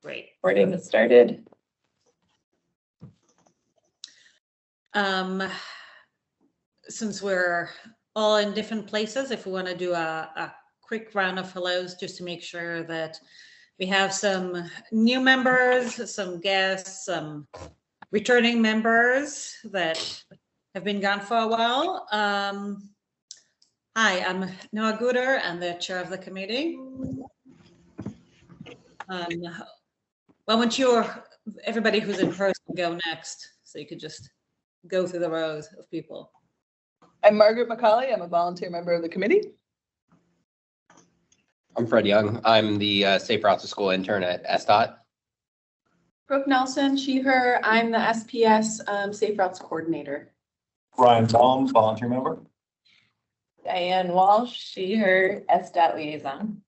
Great. Recording has started. Since we're all in different places, if we want to do a quick round of hellos just to make sure that we have some new members, some guests, some returning members that have been gone for a while. Hi, I'm Noah Gooder. I'm the chair of the committee. Why don't everybody who's in person go next, so you could just go through the rows of people. I'm Margaret McCauley. I'm a volunteer member of the committee. I'm Fred Young. I'm the Safe Routes to School intern at SDOT. Brooke Nelson, she, her. I'm the SPS Safe Routes coordinator. Ryan Tom, volunteer member. Diane Walsh, she, her, SDOT liaison.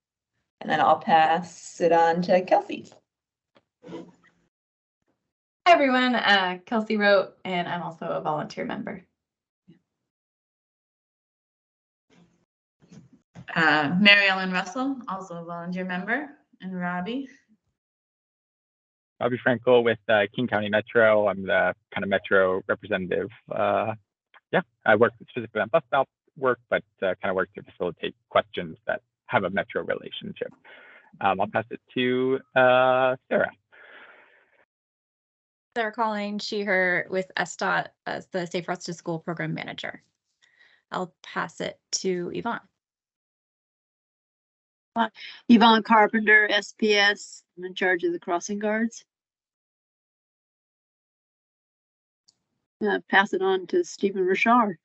And then I'll pass it on to Kelsey. Hi everyone, Kelsey Rote, and I'm also a volunteer member. Mary Ellen Russell, also a volunteer member, and Robbie. Robbie Frankel with King County Metro. I'm the kind of Metro representative. Yeah, I work specifically on bus stop work, but kind of work to facilitate questions that have a Metro relationship. I'll pass it to Sarah. Sarah Calling, she, her, with SDOT as the Safe Routes to School program manager. I'll pass it to Yvonne. Yvonne Carpenter, SPS. I'm in charge of the crossing guards. Pass it on to Stephen Richard.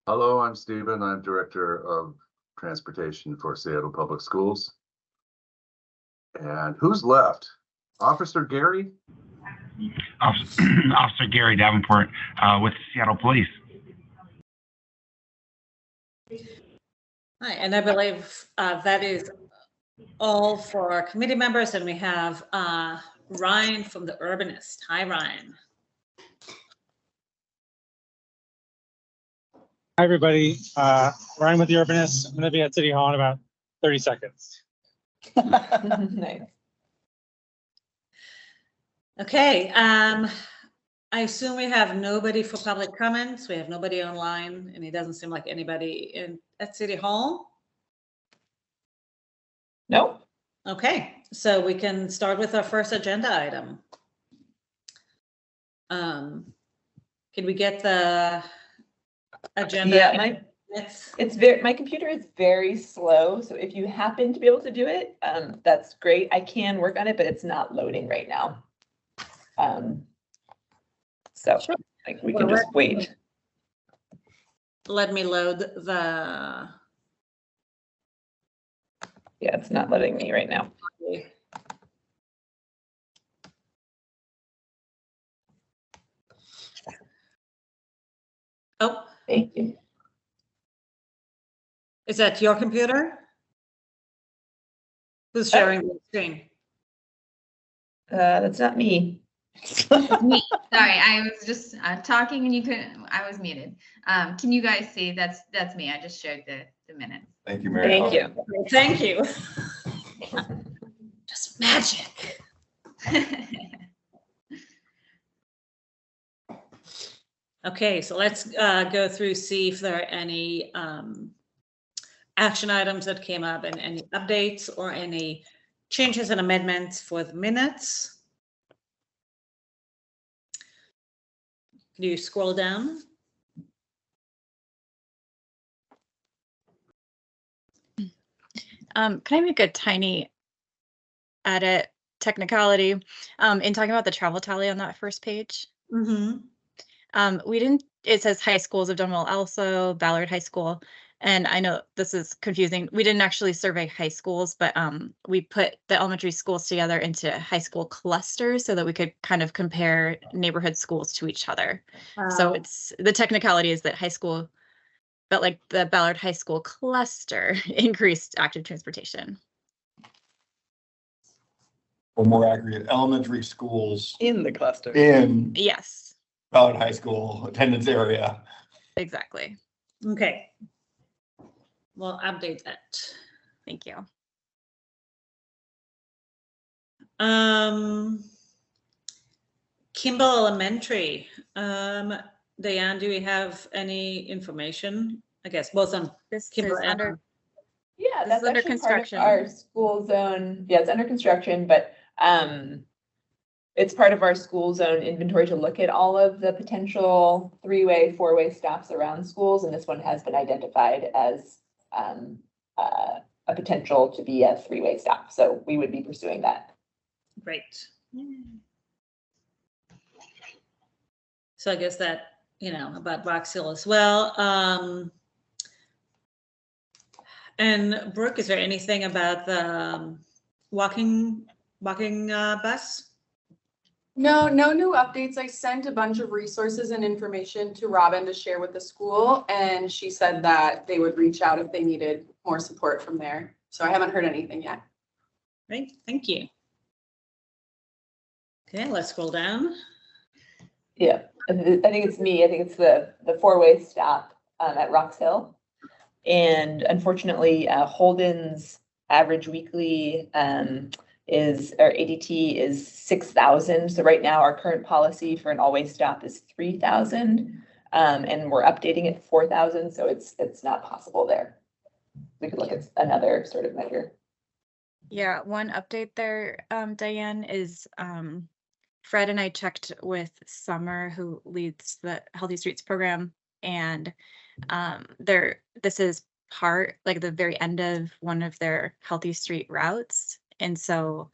Hello, I'm Stephen. I'm Director of Transportation for Seattle Public Schools. And who's left? Officer Gary? Officer Gary Davenport with Seattle Police. Hi, and I believe that is all for our committee members, and we have Ryan from the Urbanist. Hi, Ryan. Hi, everybody. Ryan with the Urbanist. I'm going to be at City Hall in about 30 seconds. Nice. Okay. I assume we have nobody for public comments. We have nobody online, and it doesn't seem like anybody at City Hall. Nope. Okay, so we can start with our first agenda item. Can we get the agenda? Yeah, my computer is very slow, so if you happen to be able to do it, that's great. I can work on it, but it's not loading right now. So Sure. like we can just wait. Let me load the. Yeah, it's not letting me right now. Oh, Thank you. is that your computer? Who's sharing the screen? That's not me. Me. Sorry, I was just talking and you couldn't. I was muted. Can you guys see? That's me. I just shared the minutes. Thank you, Mary. Thank you. Thank you. Just magic. Okay, so let's go through, see if there are any action items that came up and any updates or any changes and amendments for the minutes. Can you scroll down? Can I make a tiny edit technicality in talking about the travel tally on that first page? Mm-hmm. We didn't, it says high schools have done well also, Ballard High School. And I know this is confusing. We didn't actually survey high schools, but we put the elementary schools together into high school clusters so that we could kind of compare neighborhood schools to each other. So it's the technicality is that high school, but like the Ballard High School cluster increased active transportation. Or more accurate, elementary schools In the cluster. in Yes, Ballard High School attendance area. exactly. Okay. We'll update that. Thank you. Kimball Elementary. Diane, do we have any information? I guess both on This Kimball is and under, Yeah, This that's is under actually part of construction. our school zone. Yeah, it's under construction, but it's part of our school zone inventory to look at all of the potential 3-way, 4-way stops around schools, and this one has been identified as a potential to be a 3-way stop. So we would be pursuing that. Great. So I guess that, about Box Hill as well. And Brooke, is there anything about the walking bus? No new updates. I sent a bunch of resources and information to Robin to share with the school, and she said that they would reach out if they needed more support from there. So I haven't heard anything yet. Great, thank you. Okay, let's scroll down. Yeah, I think it's me. I think it's the 4-way stop at Rocks Hill. And unfortunately, Holden's average weekly our ADT is 6,000. So right now our current policy for an all-way stop is 3,000. And we're updating it 4,000. So it's not possible there. We could look at another sort of measure. yeah, one update there, Diane, is Fred and I checked with Summer, who leads the Healthy Streets program, and this is part, like the very end of one of their Healthy Street routes. And so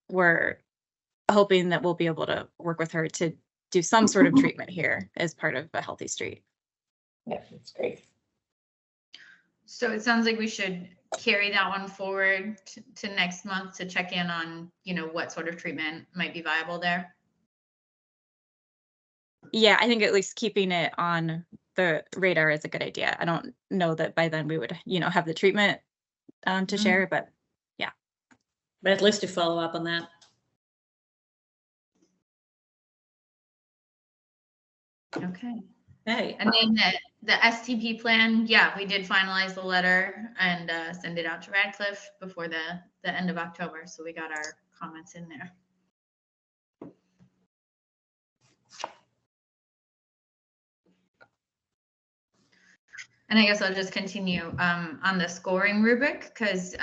we're hoping that we'll be able to work with her to do some sort of treatment here as part of a Healthy Street. Yeah, that's great. So it sounds like we should carry that one forward to next month to check in on, what sort of treatment might be viable there. Yeah, I think at least keeping it on the radar is a good idea. I don't know that by then we would, have the treatment to share, but yeah. But at least to follow up on that. Okay. Hey. And then the STP plan, yeah, we did finalize the letter and send it out to Radcliffe before the end of October. So we got our comments in there. And I guess I'll just continue on the scoring rubric because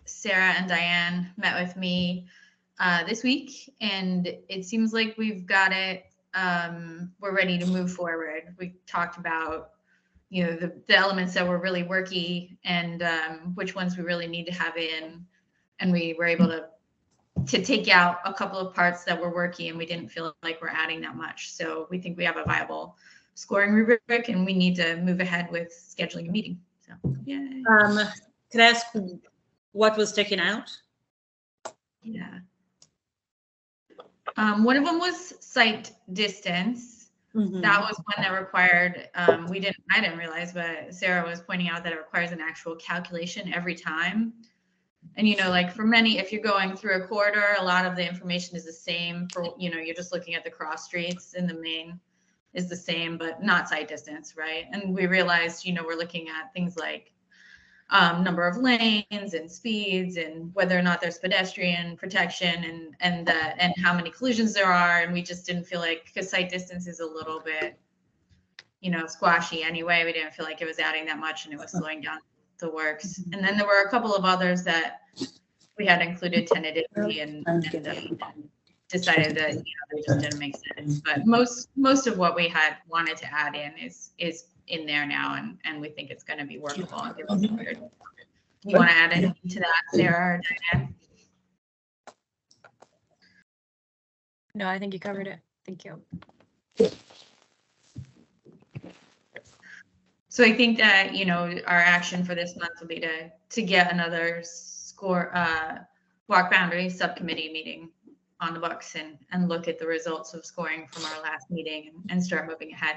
Sarah and Diane met with me this week, and it seems like we've got it. We're ready to move forward. We talked about, the elements that were really worky and which ones we really need to have in, and we were able to take out a couple of parts that were worky, and we didn't feel like we're adding that much. So we think we have a viable scoring rubric, and we need to move ahead with scheduling a meeting. So yeah. Could I ask what was taken out? Yeah. One of them was site distance. Mm-hmm. That was one that required, I didn't realize, but Sarah was pointing out that it requires an actual calculation every time. And, like for many, if you're going through a corridor, a lot of the information is the same for, you're just looking at the cross streets, and the main is the same, but not site distance, right? And we realized, we're looking at things like number of lanes and speeds and whether or not there's pedestrian protection and how many collisions there are. And we just didn't feel like, because site distance is a little bit, squashy anyway, we didn't feel like it was adding that much and it was slowing down the works. And then there were a couple of others that we had included tentatively and decided that, they just didn't make sense. But most of what we had wanted to add in is in there now, and we think it's going to be workable. And give us a good. You want to add anything to that, Sarah or Diane? No, I think you covered it. Thank you. So I think that, our action for this month will be to get another walk boundary subcommittee meeting on the books and look at the results of scoring from our last meeting and start moving ahead.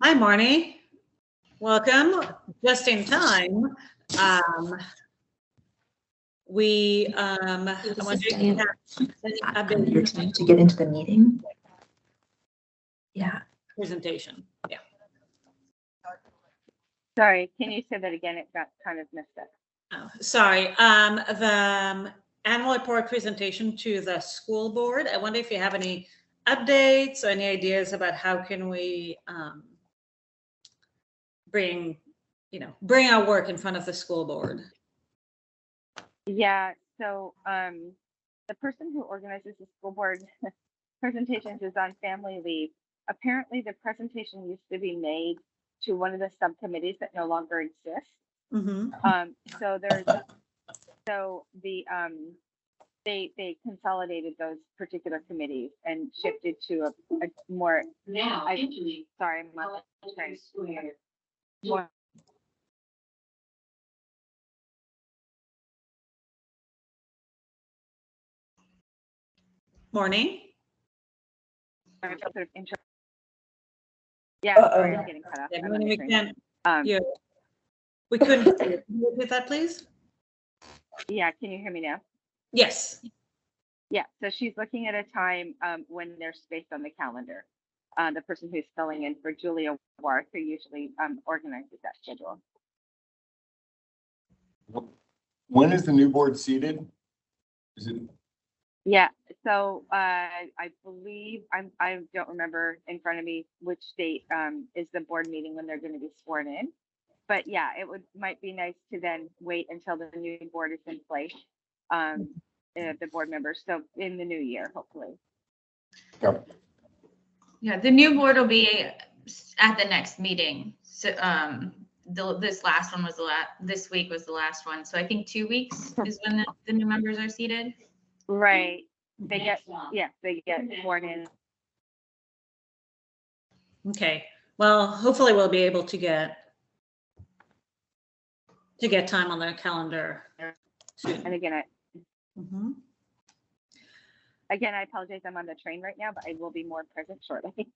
Hi, Marnie. Welcome. Just in time. I want your time to get into the meeting. Yeah. Presentation. Yeah. Sorry, can you say that again? It got kind of messed up. Oh, sorry, the annual report presentation to the school board. I wonder if you have any updates or any ideas about how can we bring our work in front of the school board. Yeah, so the person who organizes the school board presentations is on family leave. Apparently the presentation used to be made to one of the subcommittees that no longer exists. They consolidated those particular committees and shifted to a more sorry, I'm not trying more. Morning. Sort of yeah, sorry, I'm getting cut off. I'm on the train. We couldn't. Can you repeat that, please? Yeah, can you hear me now? Yes. Yeah, so she's looking at a time when there's space on the calendar. The person who's filling in for Julia Warth, who usually organizes that schedule. When is the new board seated? Is it? Yeah, so I believe I don't remember in front of me which date is the board meeting when they're going to be sworn in. But yeah, might be nice to then wait until the new board is in place, the board members. So in the new year, hopefully. Yep. Yeah, the new board will be at the next meeting. So this last one was this week was the last one. So I think 2 weeks is when the new members are seated. Right. They get sworn in. Okay. Well, hopefully we'll be able to get time on the calendar soon. And again, I apologize. I'm on the train right now, but I will be more present shortly.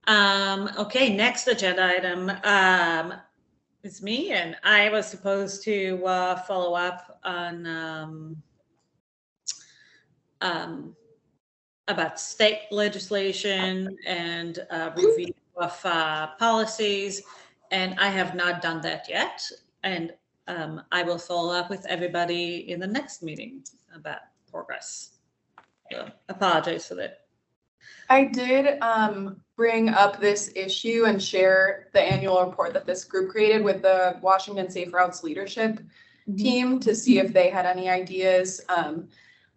Okay, next agenda item is me, and I was supposed to follow up on about state legislation and review of policies, and I have not done that yet. And I will follow up with everybody in the next meeting about progress. So apologize for that. I did bring up this issue and share the annual report that this group created with the Washington Safe Routes leadership team to see if they had any ideas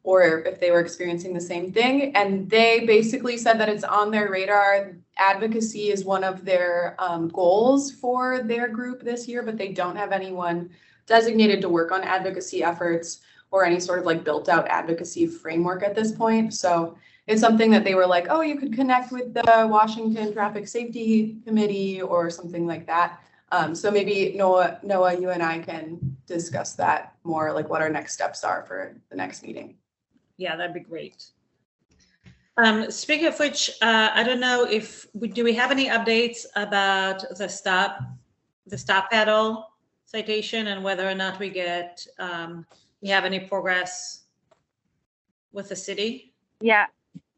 or if they were experiencing the same thing. And they basically said that it's on their radar. Advocacy is one of their goals for their group this year, but they don't have anyone designated to work on advocacy efforts or any sort of like built out advocacy framework at this point. So it's something that they were like, oh, you could connect with the Washington Traffic Safety Committee or something like that. So maybe Noah, you and I can discuss that more, like what our next steps are for the next meeting. Yeah, that'd be great. Speaking of which, I don't know if do we have any updates about the stop paddle citation and whether or not we have any progress with the city? Yeah,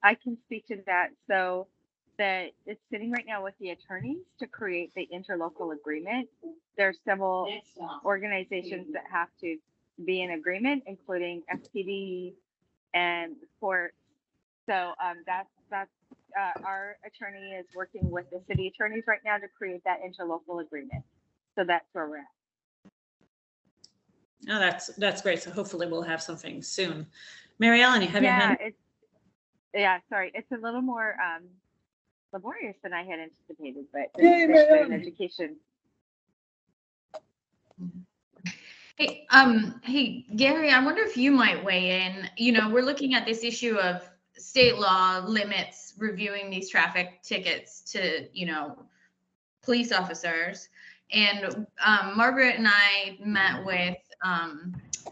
I can speak to that. So it's sitting right now with the attorneys to create the interlocal agreement. There are several organizations that have to be in agreement, including SPD and court. So that's our attorney is working with the city attorneys right now to create that interlocal agreement. So that's where we're at. Oh, that's great. So hopefully we'll have something soon. Mary Ellen, you have your hand? Sorry, it's a little more laborious than I had anticipated, but it's been an education. Hey, Gary, I wonder if you might weigh in. You know, we're looking at this issue of state law limits reviewing these traffic tickets to, police officers. And Margaret and I met with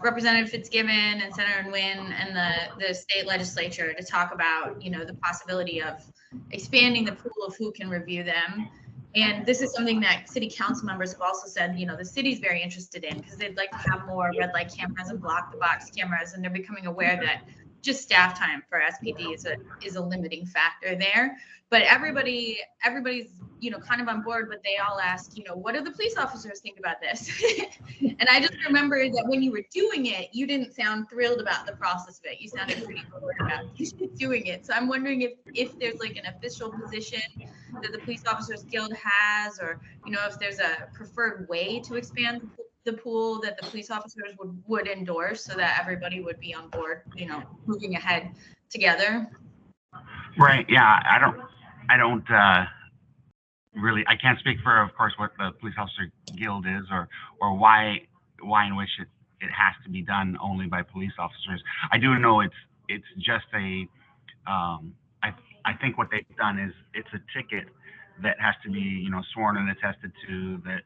Representative Fitzgibbon and Senator Nguyen and the state legislature to talk about, the possibility of expanding the pool of who can review them. And this is something that city council members have also said, the city's very interested in because they'd like to have more red light cameras and block the box cameras. And they're becoming aware that just staff time for SPD is a limiting factor there. But everybody's, kind of on board, but they all ask, what do the police officers think about this? And I just remember that when you were doing it, you didn't sound thrilled about the process of it. You sounded pretty bored about doing it. So I'm wondering if there's like an official position that the Police Officers Guild has, or, if there's a preferred way to expand the pool that the police officers would endorse so that everybody would be on board, moving ahead together. Right. Yeah. I don't really, I can't speak for, of course, what the Police Officer Guild is or why in which it has to be done only by police officers. I do know it's just I think what they've done is it's a ticket that has to be, sworn and attested to that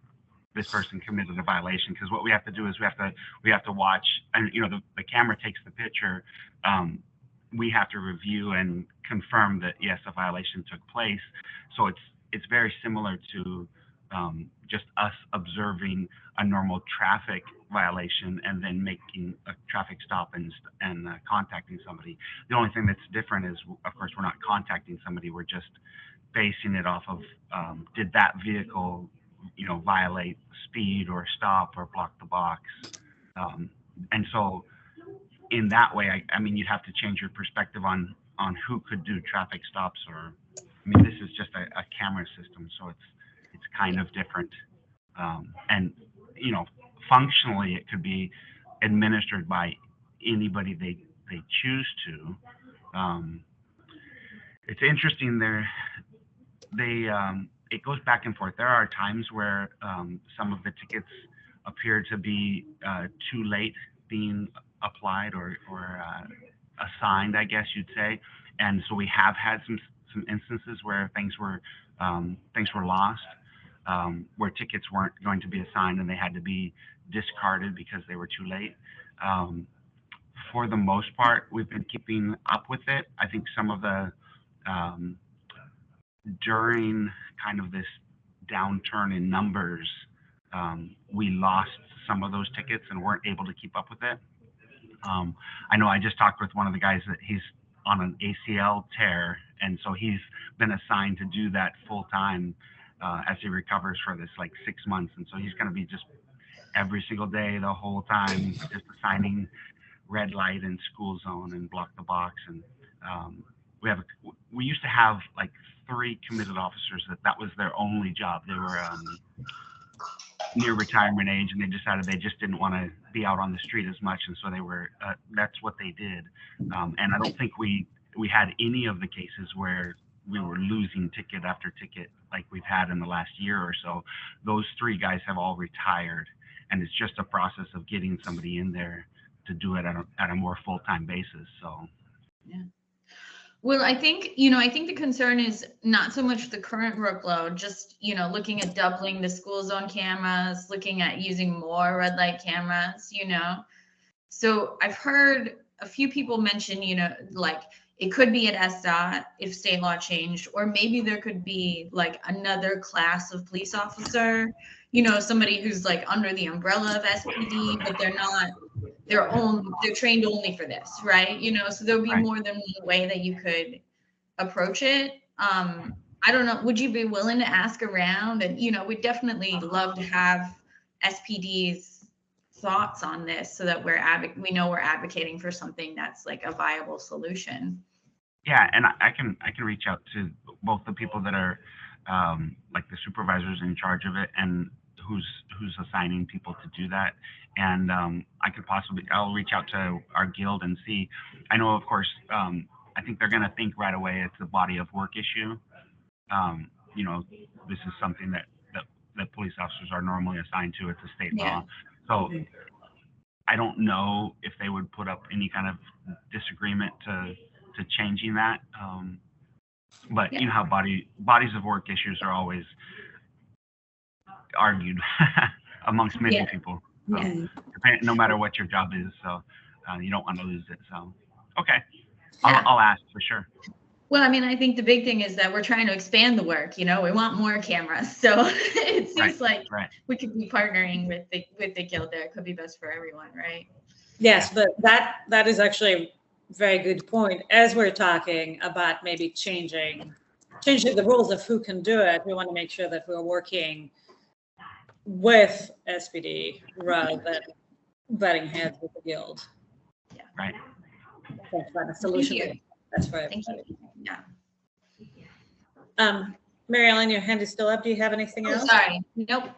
this person committed a violation. Because what we have to do is we have to watch, and the camera takes the picture. We have to review and confirm that yes, a violation took place. So it's very similar to just us observing a normal traffic violation and then making a traffic stop and contacting somebody. The only thing that's different is, of course, we're not contacting somebody. We're just basing it off of did that vehicle violate speed or stop or block the box. And so in that way, I mean, you'd have to change your perspective on who could do traffic stops, or, this is just a camera system, so it's kind of different. And, functionally, it could be administered by anybody they choose to. It's interesting there. It goes back and forth. There are times where some of the tickets appear to be too late being applied or assigned, I guess you'd say. And so we have had some instances where things were lost, where tickets weren't going to be assigned and they had to be discarded because they were too late. For the most part, we've been keeping up with it. I think some of the during kind of this downturn in numbers, we lost some of those tickets and weren't able to keep up with it. I know I just talked with one of the guys that he's on an ACL tear, and so he's been assigned to do that full time as he recovers for this 6 months. And so he's going to be just every single day, the whole time, just assigning red light and school zone and block the box. And we used to have 3 committed officers that was their only job. They were near retirement age, and they decided they just didn't want to be out on the street as much, and so they were that's what they did. And I don't think we had any of the cases where we were losing ticket after ticket like we've had in the last year or so. Those 3 guys have all retired, and it's just a process of getting somebody in there to do it at a more full-time basis. So yeah. Well, I think the concern is not so much the current workload, just, looking at doubling the school zone cameras, looking at using more red light cameras, So I've heard a few people mention, it could be at SDOT if state law changed, or maybe there could be another class of police officer, somebody who's under the umbrella of SPD, but they're trained only for this, right? So there'll be more than one way that you could approach it. I don't know, would you be willing to ask around? And, we'd definitely love to have SPD's thoughts on this so that we're advocating for something that's a viable solution. yeah, and I can reach out to both the people that are the supervisors in charge of it and who's assigning people to do that. And I'll reach out to our guild and see. I know, of course, I think they're going to think right away it's a body of work issue. This is something that police officers are normally assigned to. It's a state law. So I don't know if they would put up any kind of disagreement to changing that. But you know how bodies of work issues are always argued amongst many people. No matter what your job is, so you don't want to lose it. So okay, I'll ask for sure. Well, I think the big thing is that we're trying to expand the work. We want more cameras, so it seems we could be partnering with the guild there. It could be best for everyone, right? Yes, but that is actually very good point. As we're talking about maybe changing the rules of who can do it, we want to make sure that we're working with SPD rather than butting heads with the guild. Right. That's find a solution. Thank you. That's for Thank everybody. you. Yeah. Mary Ellen, your hand is still up. Do you have anything Oh, else? sorry. Nope.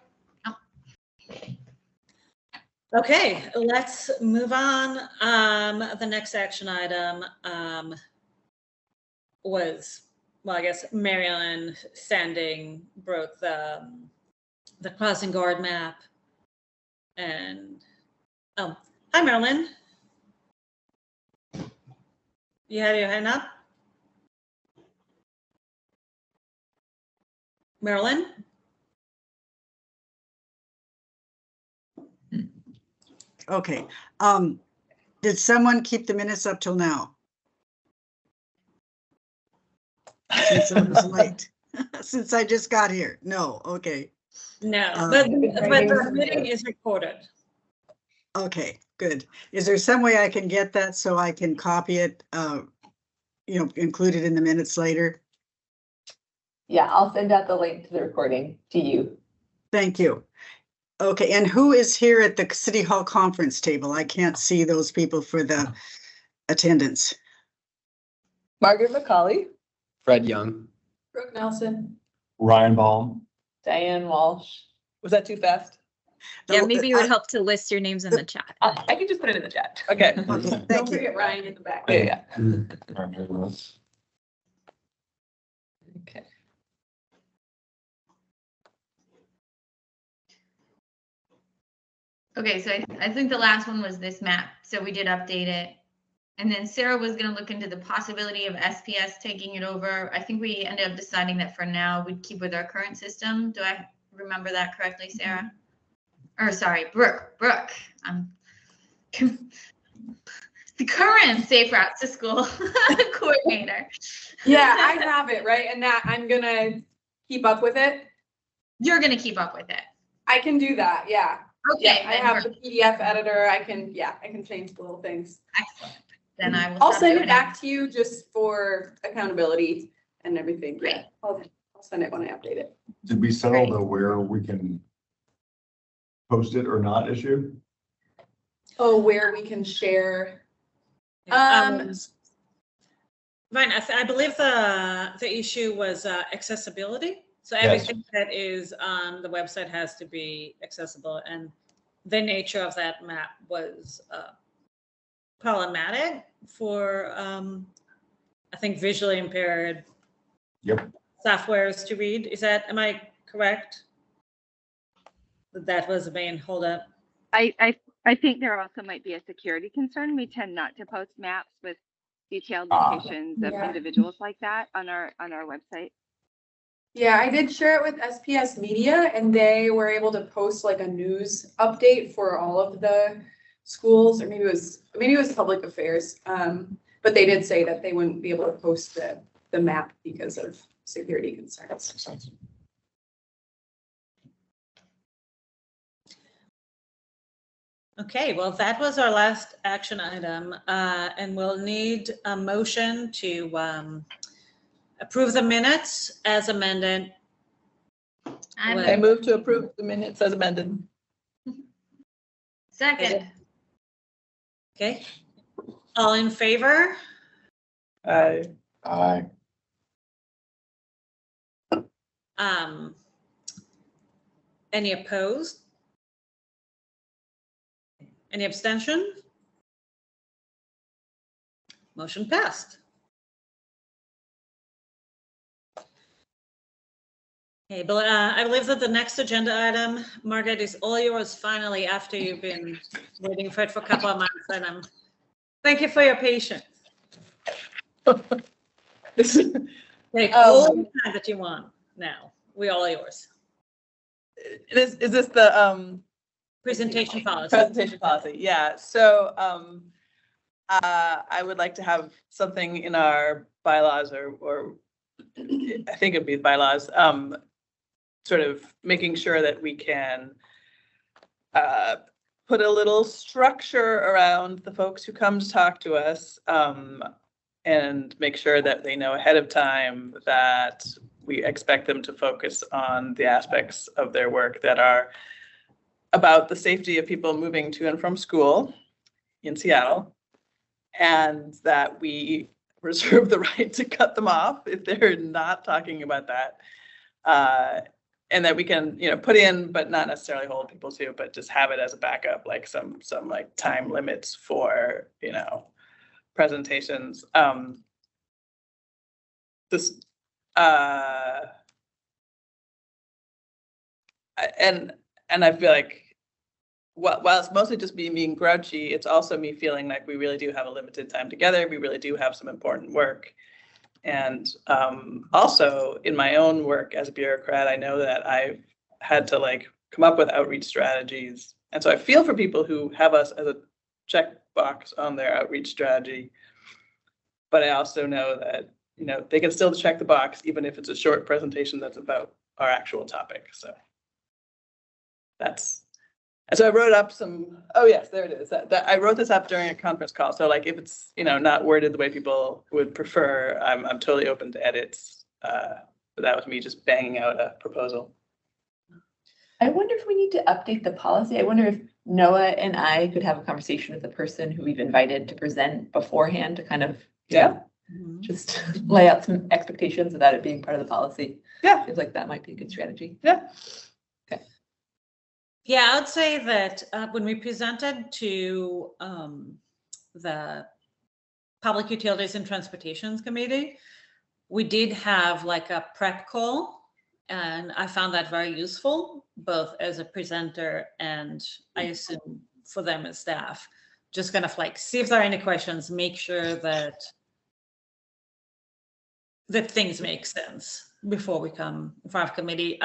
Okay, let's move on. The next action item was, well, I guess Mary Ellen Sanding broke the crossing guard map. And, oh, hi, Marilyn. You have your hand up? Marilyn? Okay, did someone keep the minutes up till now? Since it was late, since I just got here, no, okay. No, but the meeting is recorded. Okay, good. Is there some way I can get that so I can copy it, include it in the minutes later? Yeah, I'll send out the link to the recording to you. Thank you. Okay, and who is here at the City Hall conference table? I can't see those people for the attendance. Margaret McCauley, Fred Young. Brooke Nelson. Ryan Baum. Diane Walsh. Was that too fast? Yeah, maybe it would help to list your names in the chat. I can just put it in the chat. Okay. Thank Don't you. forget Ryan in the back. Yeah. Okay. Okay, so I think the last one was this map. So we did update it. And then Sarah was going to look into the possibility of SPS taking it over. I think we ended up deciding that for now we'd keep with our current system. Do I remember that correctly, Sarah? Or sorry, Brooke. The current Safe Routes to School coordinator. Yeah, I have it, right? And that I'm gonna keep up with it. You're going to keep up with it. I can do that, yeah. Okay. Yeah, I have the PDF editor. I can change the little things. Excellent. Then I will. I'll stop send there it back to you just for accountability and everything. Great. Yeah, I'll send it when I update it. Did we settle the where we can post it or not issue? Oh, where we can share. Fine, I believe the issue was accessibility. So everything that is on the website has to be accessible, and the nature of that map was problematic for, I think, visually impaired softwares to read. Am I correct? That was the main holdup. I think there also might be a security concern. We tend not to post maps with detailed locations of individuals like that on our website. Yeah, I did share it with SPS Media, and they were able to post like a news update for all of the schools, or maybe it was public affairs. But they did say that they wouldn't be able to post the map because of security concerns. Okay, well, that was our last action item, and we'll need a motion to approve the minutes as amended. I move to approve the minutes as amended. Second. Okay, all in favor? Aye. Any opposed? Any abstention? Motion passed. Okay, but I believe that the next agenda item, Margaret, is all yours finally after you've been waiting for it for a couple of months. And thank you for your patience. Take all the time that you want now. We're all yours. Is this the presentation policy? Presentation policy, yeah. So I would like to have something in our bylaws, or I think it'd be bylaws, sort of making sure that we can put a little structure around the folks who come to talk to us, and make sure that they know ahead of time that we expect them to focus on the aspects of their work that are about the safety of people moving to and from school in Seattle, and that we reserve the right to cut them off if they're not talking about that. And that we can, put in, but not necessarily hold people to, but just have it as a backup, like some like time limits for, presentations. This, and I feel like, while it's mostly just me being grouchy, it's also me feeling like we really do have a limited time together. We really do have some important work. And also in my own work as a bureaucrat, I know that I've had to come up with outreach strategies. And so I feel for people who have us as a checkbox on their outreach strategy. But I also know that, they can still check the box, even if it's a short presentation that's about our actual topic. So and so I wrote up oh yes, there it is. That I wrote this up during a conference call. So if it's, not worded the way people would prefer, I'm totally open to edits. But that was me just banging out a proposal. I wonder if we need to update the policy. I wonder if Noah and I could have a conversation with the person who we've invited to present beforehand to kind of, just lay out some expectations without it being part of the policy. Yeah. Feels like that might be a good strategy. Yeah. Okay. Yeah, I would say that when we presented to the Public Utilities and Transportations Committee, we did have a prep call, and I found that very useful, both as a presenter and I assume for them as staff. Just kind of see if there are any questions, make sure that things make sense before we come in front of committee.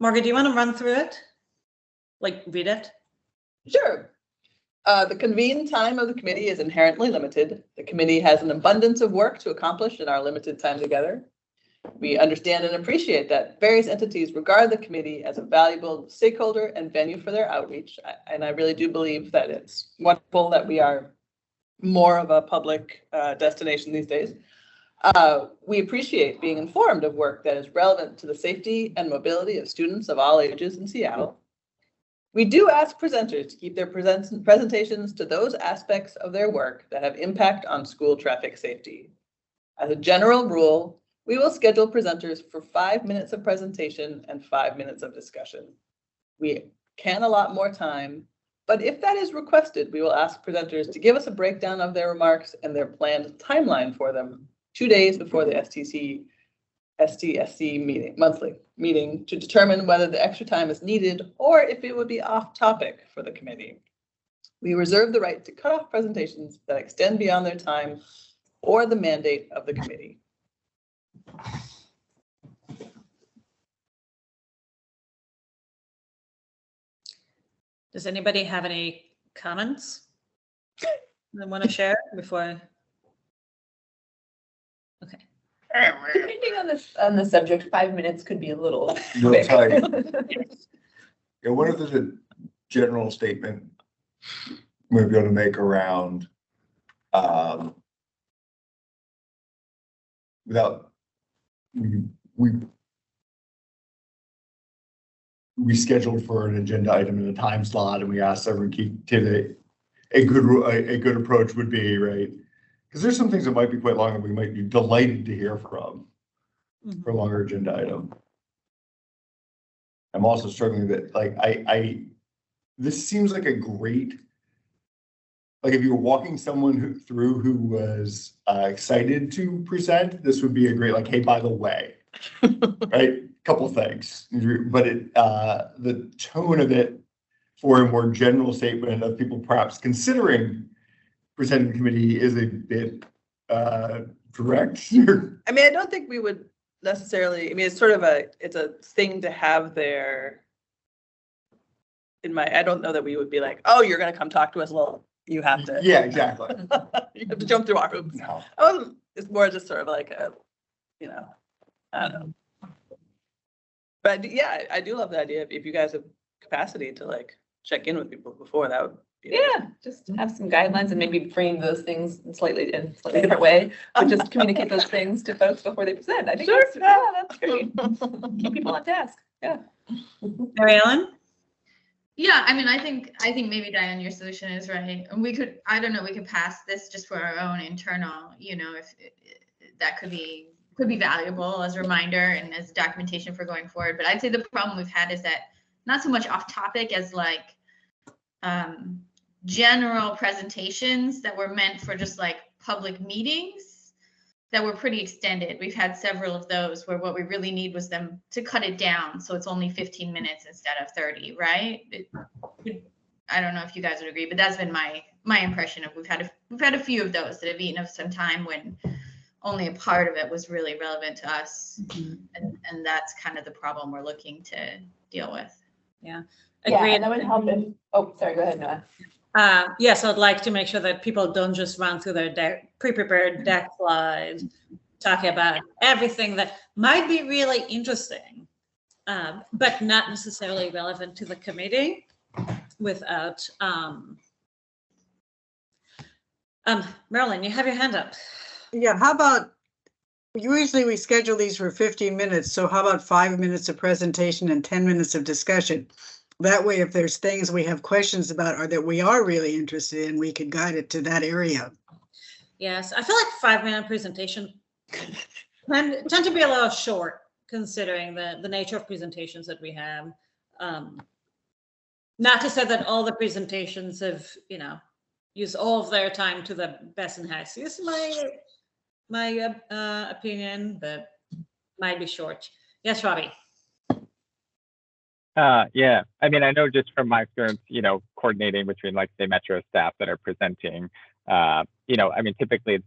Margaret, do you want to run through it? Read it? Sure. The convened time of the committee is inherently limited. The committee has an abundance of work to accomplish in our limited time together. We understand and appreciate that various entities regard the committee as a valuable stakeholder and venue for their outreach. And I really do believe that it's wonderful that we are more of a public destination these days. We appreciate being informed of work that is relevant to the safety and mobility of students of all ages in Seattle. We do ask presenters to keep their presentations to those aspects of their work that have impact on school traffic safety. As a general rule, we will schedule presenters for 5 minutes of presentation and 5 minutes of discussion. We can allot more time, but if that is requested, we will ask presenters to give us a breakdown of their remarks and their planned timeline for them 2 days before the STSC monthly meeting to determine whether the extra time is needed or if it would be off topic for the committee. We reserve the right to cut off presentations that extend beyond their time or the mandate of the committee. Does anybody have any comments they want to share before? Okay. Depending on the subject, 5 minutes could be a little Quick. quick. Yeah, what if there's a general statement we're going to make around without we scheduled for an agenda item in a time slot, and we asked everyone to keep to a good approach would be, right? Because there's some things that might be quite long that we might be delighted to hear from for a longer agenda item. I'm also struggling that this seems like a great, if you were walking someone through who was excited to present, this would be a great, hey, by the way, right? Couple things, but the tone of it for a more general statement of people perhaps considering presenting the committee is a bit direct. I mean, I don't think we would necessarily, it's sort of it's a thing to have there. I don't know that we would be like, oh, you're going to come talk to us. Well, you have to. Yeah, exactly. You have to jump through our hoops. No. It's more just sort of I don't know. But yeah, I do love the idea if you guys have capacity to check in with people before, that would be. Yeah, just have some guidelines and maybe frame those things in slightly different way, but just communicate those things to folks before they present. I think that's great. Keep people on task. Yeah. Mary Ellen? Yeah, I mean, I think maybe Diane, your solution is right. And we could, I don't know, we could pass this just for our own internal, you know, if that could be valuable as a reminder and as documentation for going forward. But I'd say the problem we've had is that not so much off topic as like general presentations that were meant for just like public meetings that were pretty extended. We've had several of those where what we really need was them to cut it down so it's only 15 minutes instead of 30, right? I don't know if you guys would agree, but that's been my impression of we've had a few of those that have eaten up some time when only a part of it was really relevant to us. And that's kind of the problem we're looking to deal with. Yeah. Yeah, Agreed. and that would help if, oh, sorry, go ahead, Noah. Yes, I'd like to make sure that people don't just run through their pre-prepared deck slides, talking about everything that might be really interesting, but not necessarily relevant to the committee without, Marilyn, you have your hand up. Yeah, how about, usually we schedule these for 15 minutes, so how about 5 minutes of presentation and 10 minutes of discussion? That way, if there's things we have questions about or that we are really interested in, we could guide it to that area. Yes, I feel like 5-minute presentation tend to be a little short considering the nature of presentations that we have. Not to say that all the presentations have, you know, used all of their time to the best and highest use. My opinion, but might be short. Yes, Robbie. Yeah, I mean, I know just from my experience, you know, coordinating between like say Metro staff that are presenting, you know, I mean, typically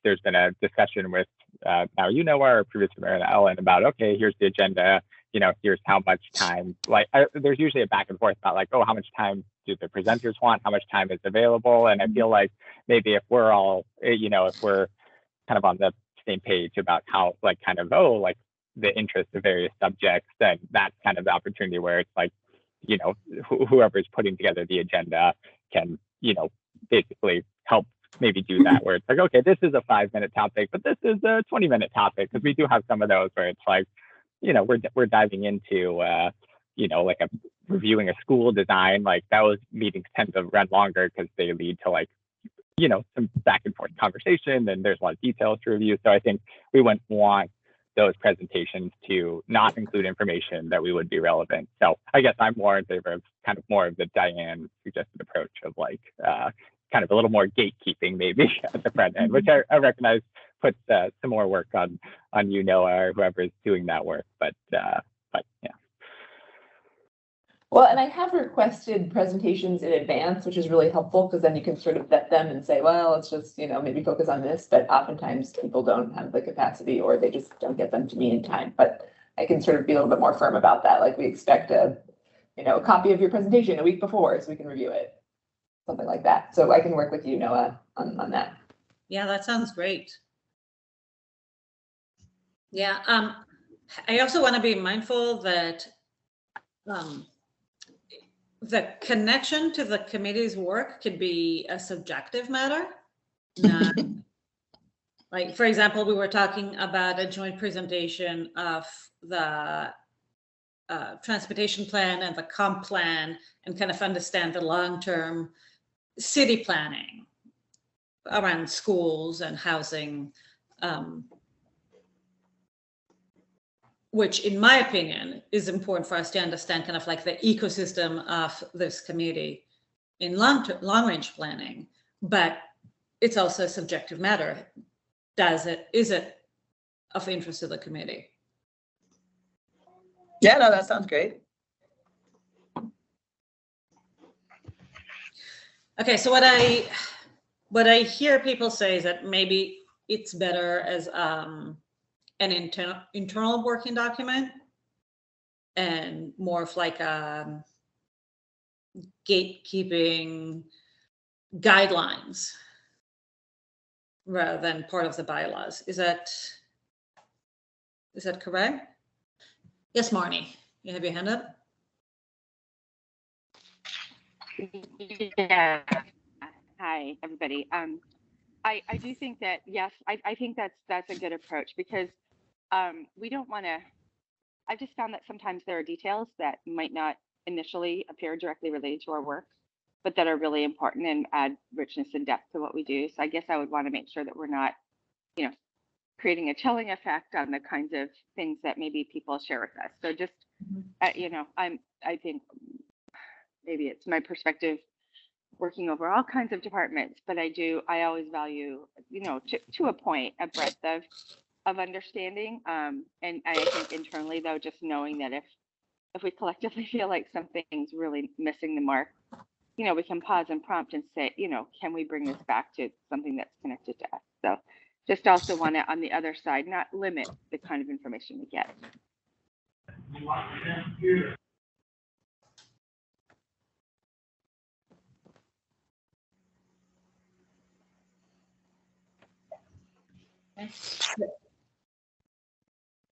there's been a discussion with now, you know, our previous Mayor Ellen about, okay, here's the agenda, you know, here's how much time, like there's usually a back and forth about like, oh, how much time do the presenters want? How much time is available? And I feel like maybe if we're all, you know, if we're kind of on the same page about how like kind of, oh, like the interest of various subjects, then that's kind of the opportunity where it's like, you know, whoever's putting together the agenda can, you know, basically help maybe do that where it's like, okay, this is a 5-minute topic, but this is a 20-minute topic, because we do have some of those where it's like, you know, we're diving into, you know, like reviewing a school design, like those meetings tend to run longer because they lead to like, you know, some back and forth conversation and there's a lot of details to review. So I think we wouldn't want those presentations to not include information that we would be relevant. So I guess I'm more in favor of kind of more of the Diane suggested approach of like kind of a little more gatekeeping maybe at the front end, which I recognize puts some more work on you, Noah, or whoever is doing that work. But yeah. Well, and I have requested presentations in advance, which is really helpful because then you can sort of vet them and say, well, let's just, you know, maybe focus on this. But oftentimes people don't have the capacity or they just don't get them to me in time. But I can sort of be a little bit more firm about that. Like we expect a copy of your presentation a week before so we can review it. Something like that. So I can work with you, Noah, on that. Yeah, that sounds great. Yeah, I also want to be mindful that the connection to the committee's work could be a subjective matter. Like, for example, we were talking about a joint presentation of the transportation plan and the comp plan and kind of understand the long-term city planning around schools and housing, which in my opinion is important for us to understand kind of like the ecosystem of this community in long-range planning, but it's also a subjective matter. Is it of interest to the committee? Yeah, no, that sounds great. Okay, so what I hear people say is that maybe it's better as an internal working document and more of like a gatekeeping guidelines rather than part of the bylaws. Is that correct? Yes, Marnie, you have your hand up. Yeah. Hi, everybody. I do think that, yes, I think that's a good approach because we don't want to, I've just found that sometimes there are details that might not initially appear directly related to our work, but that are really important and add richness and depth to what we do. So I guess I would want to make sure that we're not, you know, creating a chilling effect on the kinds of things that maybe people share with us. So just, you know, I think maybe it's my perspective working over all kinds of departments, but I always value, you know, to a point, a breadth of understanding. And I think internally though, just knowing that if we collectively feel like something's really missing the mark, you know, we can pause and prompt and say, you know, can we bring this back to something that's connected to us? So just also want to, on the other side, not limit the kind of information we get.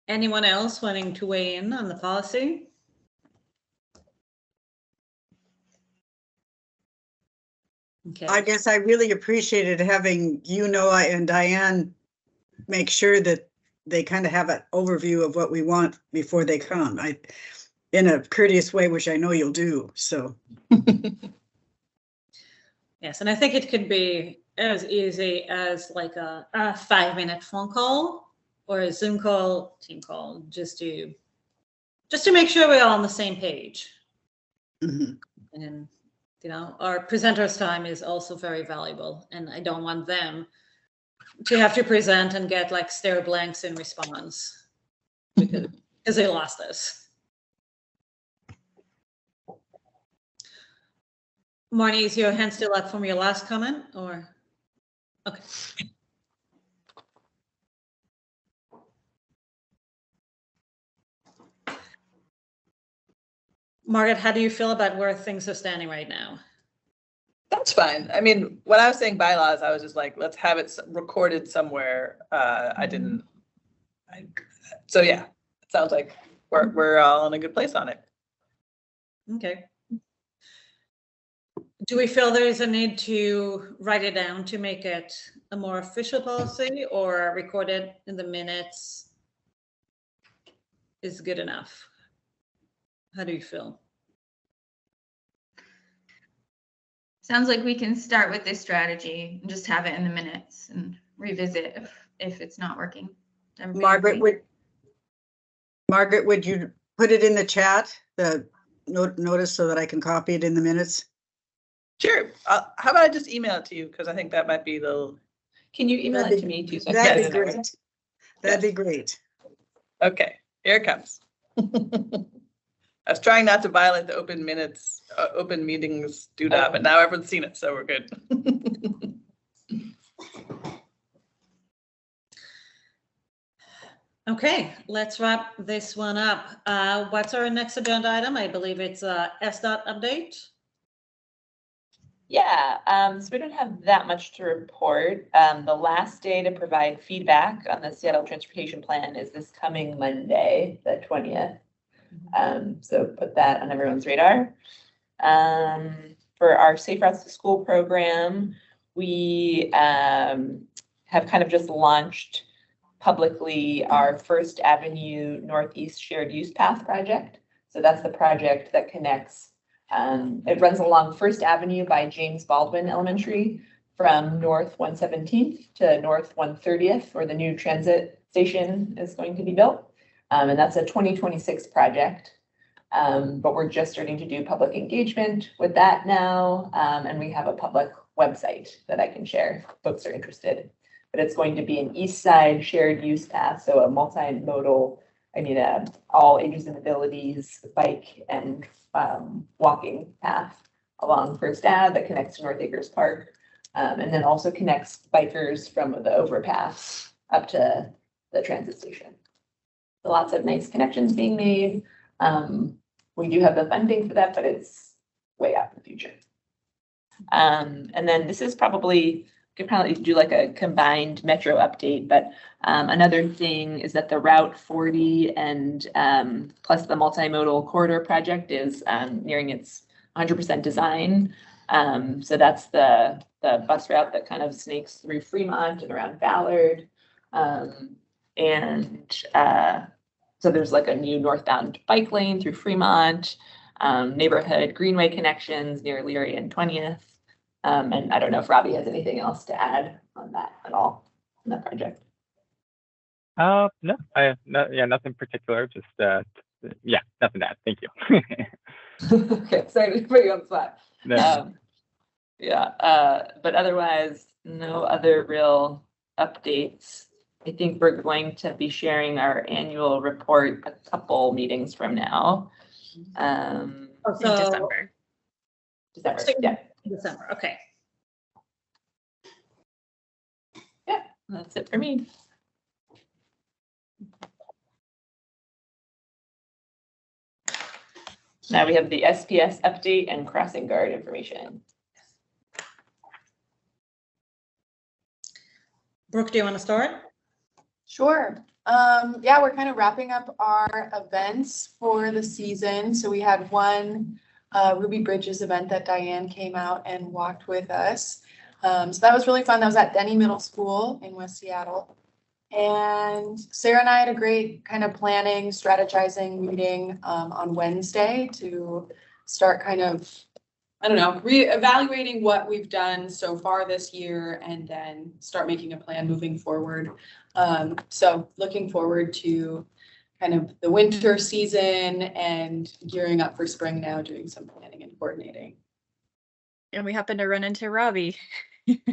Anyone else wanting to weigh in on the policy? Okay. I guess I really appreciated having you, Noah, and Diane make sure that they kind of have an overview of what we want before they come. In a courteous way, which I know you'll do. So. Yes, and I think it could be as easy as like a 5-minute phone call or a Zoom call, team call, just to make sure we're all on the same page. Mm-hmm. And you know, our presenters' time is also very valuable, and I don't want them to have to present and get like stare blanks in response because they lost us. Marnie, is your hand still up from your last comment, or? Okay. Margaret, how do you feel about where things are standing right now? That's fine. I mean, when I was saying bylaws, I was just like, let's have it recorded somewhere. So yeah, it sounds like we're all in a good place on it. Okay. Do we feel there is a need to write it down to make it a more official policy, or record it in the minutes is good enough? How do you feel? Sounds like we can start with this strategy and just have it in the minutes and revisit if it's not working. Margaret, would you put it in the chat, the notice, so that I can copy it in the minutes? Sure. How about I just email it to you? Because I think that might be the. Can you email it to me too? So that'd be great. That'd be great. Okay, here it comes. I was trying not to violate the open meetings do that, but now everyone's seen it, so we're good. Okay, let's wrap this one up. What's our next agenda item? I believe it's SDOT update. Yeah, so we don't have that much to report. The last day to provide feedback on the Seattle Transportation Plan is this coming Monday, the 20th. So put that on everyone's radar. For our Safe Routes to School program, we have kind of just launched publicly our First Avenue Northeast Shared Use Path project. So that's the project that connects, it runs along First Avenue by James Baldwin Elementary from North 117th to North 130th, where the new transit station is going to be built. And that's a 2026 project. But we're just starting to do public engagement with that now. And we have a public website that I can share if folks are interested. But it's going to be an east side shared use path, so a multimodal, all ages and abilities bike and walking path along First Ave that connects to North Acres Park. And then also connects bikers from the overpass up to the transit station. So lots of nice connections being made. We do have the funding for that, but it's way out in the future. And then this is probably, could probably do like a combined metro update, but another thing is that the Route 40 and plus the multimodal corridor project is nearing its 100% design. So that's the bus route that kind of snakes through Fremont and around Ballard. So there's like a new northbound bike lane through Fremont, neighborhood greenway connections near Leary and 20th. And I don't know if Robbie has anything else to add on that at all in that project. No, nothing particular. Just yeah, nothing to add. Thank you. Okay, sorry to put you on the spot. No. But otherwise, no other real updates. I think we're going to be sharing our annual report a couple meetings from now. In December. Yeah. December, okay. Yeah, that's it for me. Now we have the SPS update and crossing guard information. Brooke, do you want to start? Sure. Yeah, we're kind of wrapping up our events for the season. So we had one Ruby Bridges event that Diane came out and walked with us. So that was really fun. That was at Denny Middle School in West Seattle. And Sarah and I had a great kind of planning, strategizing meeting on Wednesday to start kind of, I don't know, reevaluating what we've done so far this year and then start making a plan moving forward. So looking forward to kind of the winter season and gearing up for spring now, doing some planning and coordinating. And we happened to run into Robbie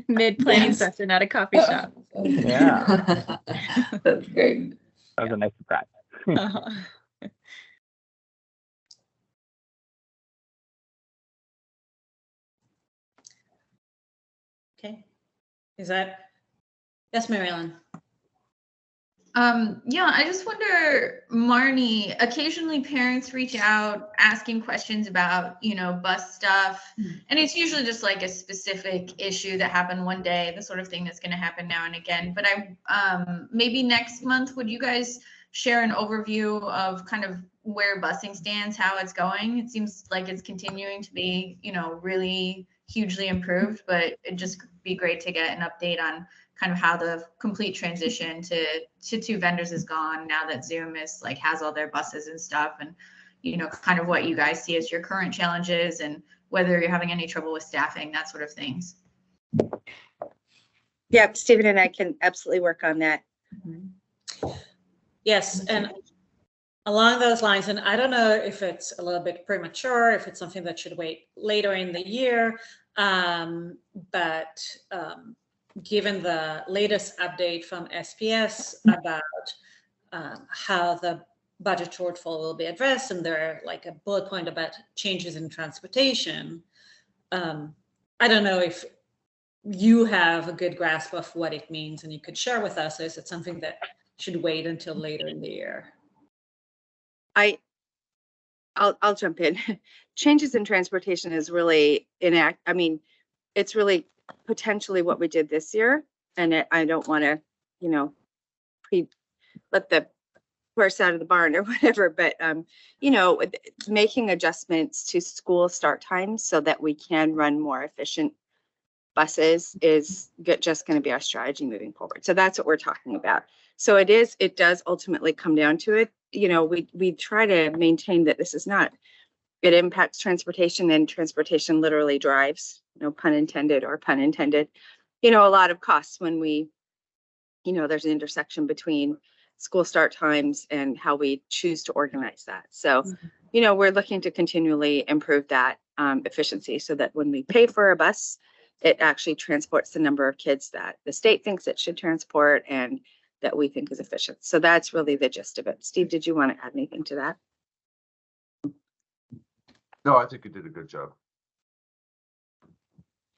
mid-planning Yes. session at a coffee shop. Yeah. That's great. That was a nice surprise. Uh-huh. Okay. Is that, yes, Mary Ellen? Yeah, I just wonder, Marnie, occasionally parents reach out asking questions about, bus stuff. And it's usually just like a specific issue that happened one day, the sort of thing that's going to happen now and again. But maybe next month, would you guys share an overview of kind of where busing stands, how it's going? It seems like it's continuing to be, really hugely improved, but it'd just be great to get an update on kind of how the complete transition to two vendors is gone now that Zoom is like has all their buses and stuff, and kind of what you guys see as your current challenges and whether you're having any trouble with staffing, that sort of things. Yeah, Stephen and I can absolutely work on that. Yes, and along those lines, and I don't know if it's a little bit premature, if it's something that should wait later in the year, but given the latest update from SPS about how the budget shortfall will be addressed, and there are like a bullet point about changes in transportation, I don't know if you have a good grasp of what it means and you could share with us. Is it something that should wait until later in the year? I'll jump in. Changes in transportation is really it's really potentially what we did this year. And I don't want to, let the horse out of the barn or whatever, but, making adjustments to school start times so that we can run more efficient buses is just going to be our strategy moving forward. So that's what we're talking about. So it does ultimately come down to it. We try to maintain that this is not, it impacts transportation, and transportation literally drives, no pun intended or pun intended, a lot of costs when we, there's an intersection between school start times and how we choose to organize that. So, we're looking to continually improve that efficiency so that when we pay for a bus, it actually transports the number of kids that the state thinks it should transport and that we think is efficient. So that's really the gist of it. Steve, did you want to add anything to that? No, I think you did a good job.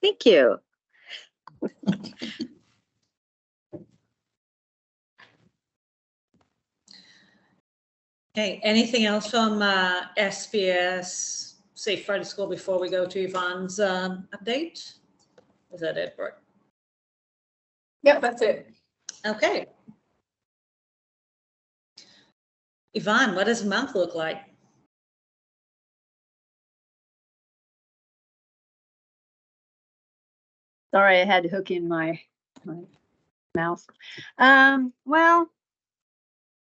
Thank you. Okay, anything else from SPS Safe Friday School before we go to Yvonne's update? Is that it, Brooke? Yep, that's it. Okay. Yvonne, what does a month look like? Sorry, I had to hook in my mouse. Well,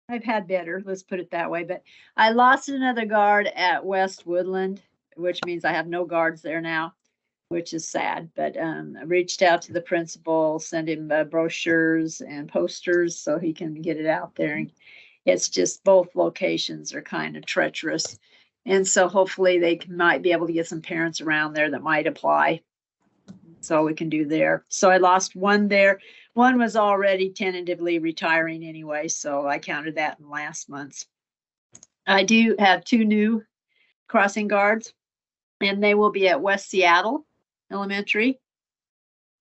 I've had better, let's put it that way, but I lost another guard at West Woodland, which means I have no guards there now, which is sad, but I reached out to the principal, sent him brochures and posters so he can get it out there. And it's just both locations are kind of treacherous. And so hopefully they might be able to get some parents around there that might apply. So we can do there. So I lost one there. One was already tentatively retiring anyway, so I counted that in last month's. I do have 2 new crossing guards, and they will be at West Seattle Elementary.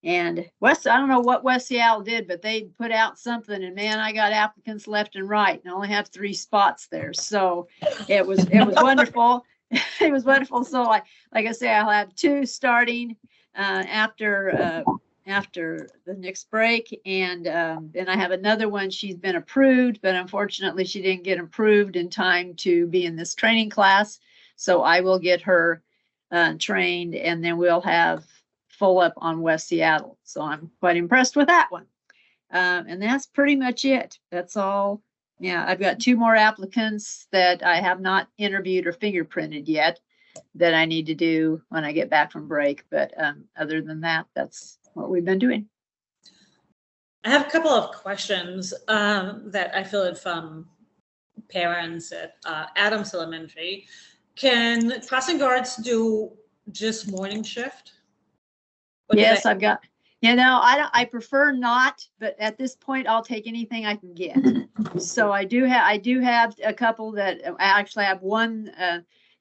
And I don't know what West Seattle did, but they put out something, and man, I got applicants left and right, and I only have 3 spots there. So it was wonderful. It was wonderful. So like I say, I'll have 2 starting after the next break, and then I have another one. She's been approved, but unfortunately she didn't get approved in time to be in this training class. So I will get her trained, and then we'll have full up on West Seattle. So I'm quite impressed with that one. And that's pretty much it. That's all. Yeah, I've got 2 more applicants that I have not interviewed or fingerprinted yet that I need to do when I get back from break. But other than that, that's what we've been doing. I have a couple of questions that I feel from parents at Adams Elementary. Can crossing guards do just morning shift? Yes, I've got, I prefer not, but at this point I'll take anything I can get. So I do have a couple that I actually have one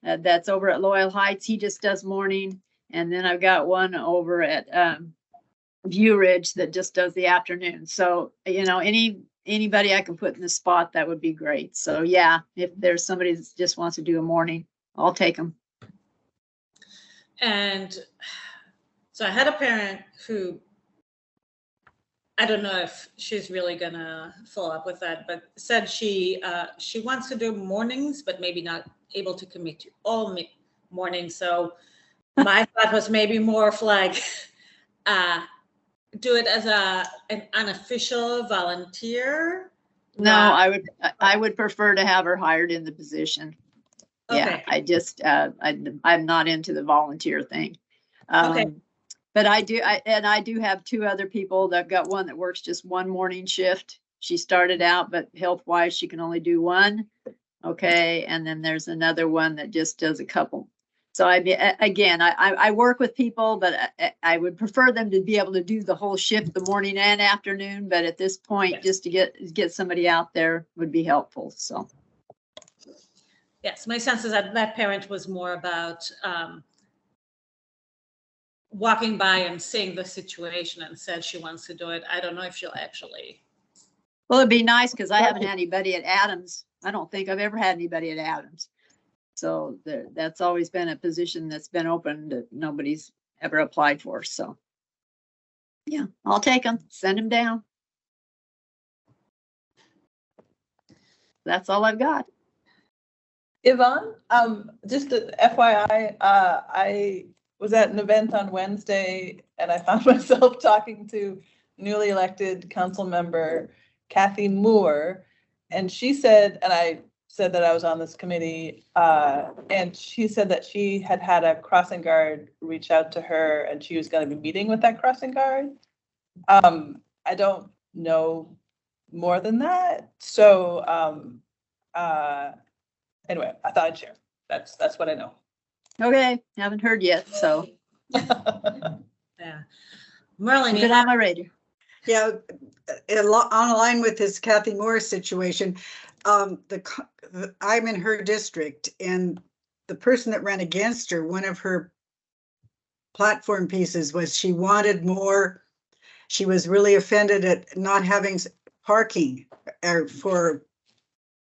that's over at Loyal Heights. He just does morning. And then I've got one over at View Ridge that just does the afternoon. So, anybody I can put in the spot, that would be great. So yeah, if there's somebody that just wants to do a morning, I'll take them. And so I had a parent who, I don't know if she's really gonna follow up with that, but said she wants to do mornings, but maybe not able to commit to all mornings. So my thought was maybe more of like, do it as an unofficial volunteer. No, I would prefer to have her hired in the position. Okay. Yeah, I just, I'm not into the volunteer thing. Okay. But I do have 2 other people. I've got one that works just one morning shift. She started out, but health-wise, she can only do one. Okay, and then there's another one that just does a couple. So I work with people, but I would prefer them to be able to do the whole shift, the morning and afternoon. But at this point, just to get somebody out there would be helpful. So. Yes, my sense is that parent was more about walking by and seeing the situation and said she wants to do it. I don't know if she'll actually. Well, it'd be nice because I haven't had anybody at Adams. I don't think I've ever had anybody at Adams. So that's always been a position that's been open that nobody's ever applied for. So yeah, I'll take them, send them down. That's all I've got. Yvonne, just a FYI, I was at an event on Wednesday and I found myself talking to newly elected council member Kathy Moore. And she said, and I said that I was on this committee, and she said that she had had a crossing guard reach out to her and she was going to be meeting with that crossing guard. I don't know more than that. So anyway, I thought I'd share. That's what I know. Okay, haven't heard yet, so. Yeah. Merlin, Get on my radar. Yeah, on line with this Kathy Morris situation, I'm in her district, and the person that ran against her, one of her platform pieces was she wanted more. She was really offended at not having parking for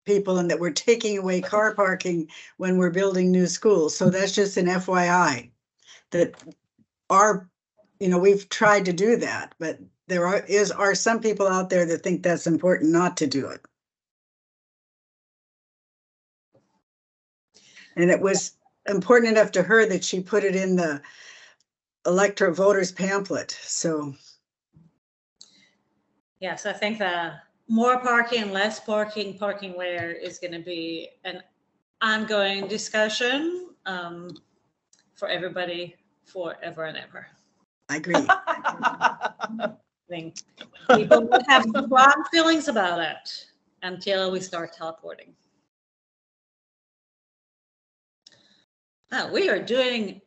people and that we're taking away car parking when we're building new schools. So that's just an FYI that we've tried to do that, but there are some people out there that think that's important not to do it. And it was important enough to her that she put it in electorate voters pamphlet. So Yes, I think the more parking, less parking, parking where is going to be an ongoing discussion for everybody forever and ever. I agree. I think people will have strong feelings about it until we start teleporting. Oh, we are doing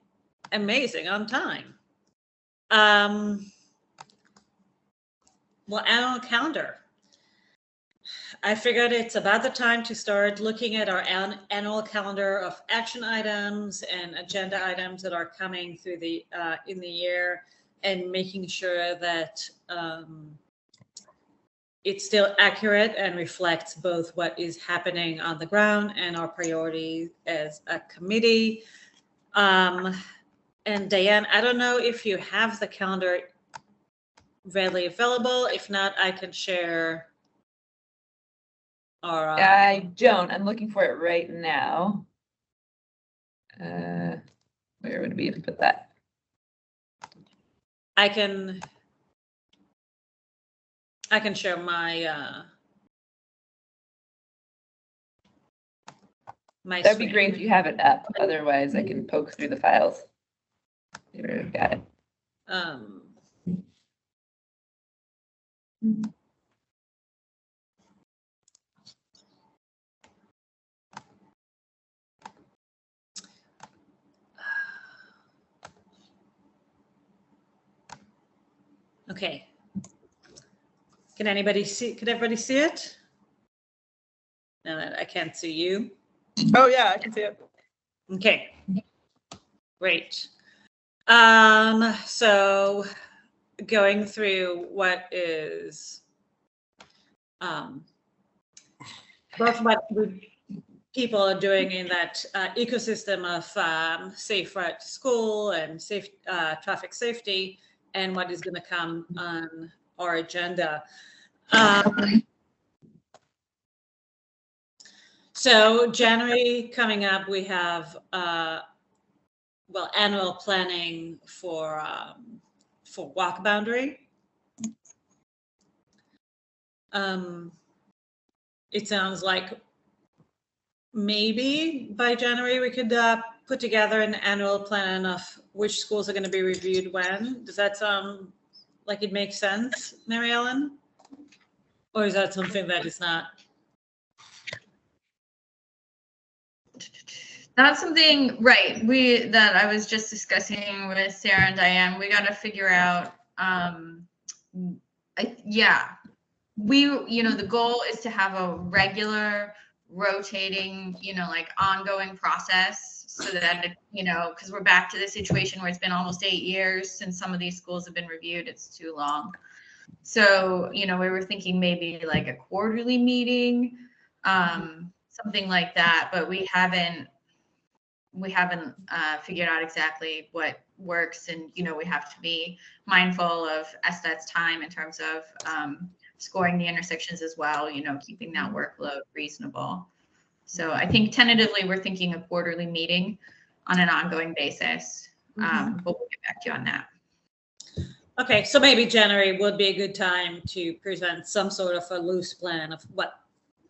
amazing on time. Well, annual calendar. I figured it's about the time to start looking at our annual calendar of action items and agenda items that are coming through the in the year, and making sure that it's still accurate and reflects both what is happening on the ground and our priorities as a committee. And Diane, I don't know if you have the calendar readily available. If not, I can share our. I don't. I'm looking for it right now. Where would we put that? I can share my my That'd be screen. great if you have it up. Otherwise, I can poke through the files. Here, we've got it. Okay. Can everybody see it? No, I can't see you. Oh, yeah, I can see it. Okay. Great. So going through what is both what people are doing in that ecosystem of safe route to school and safe traffic safety, and what is going to come on our agenda. So January coming up, we have annual planning for walk boundary. It sounds like maybe by January we could put together an annual plan of which schools are going to be reviewed when. Does that sound like it makes sense, Mary Ellen? Or is that something that is not? That's something, right, that I was just discussing with Sarah and Diane. We got to figure out, the goal is to have a regular rotating, like ongoing process, so that, because we're back to the situation where it's been almost 8 years since some of these schools have been reviewed. It's too long. So, we were thinking maybe like a quarterly meeting, something like that, but we haven't figured out exactly what works, and we have to be mindful of SDOT's time in terms of scoring the intersections as well, keeping that workload reasonable. So I think tentatively we're thinking a quarterly meeting on an ongoing basis, but we'll get back to you on that. Okay, so maybe January would be a good time to present some sort of a loose plan of what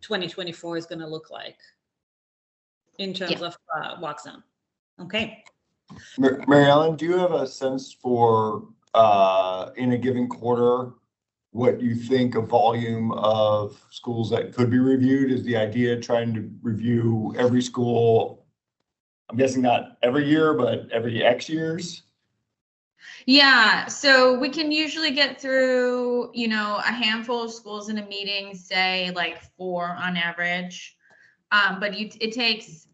2024 is going to look like in terms of walk zone. Okay. Mary Ellen, do you have a sense for in a given quarter what you think a volume of schools that could be reviewed? Is the idea trying to review every school? I'm guessing not every year, but every X years? Yeah, so we can usually get through, a handful of schools in a meeting, say like 4 on average. But it takes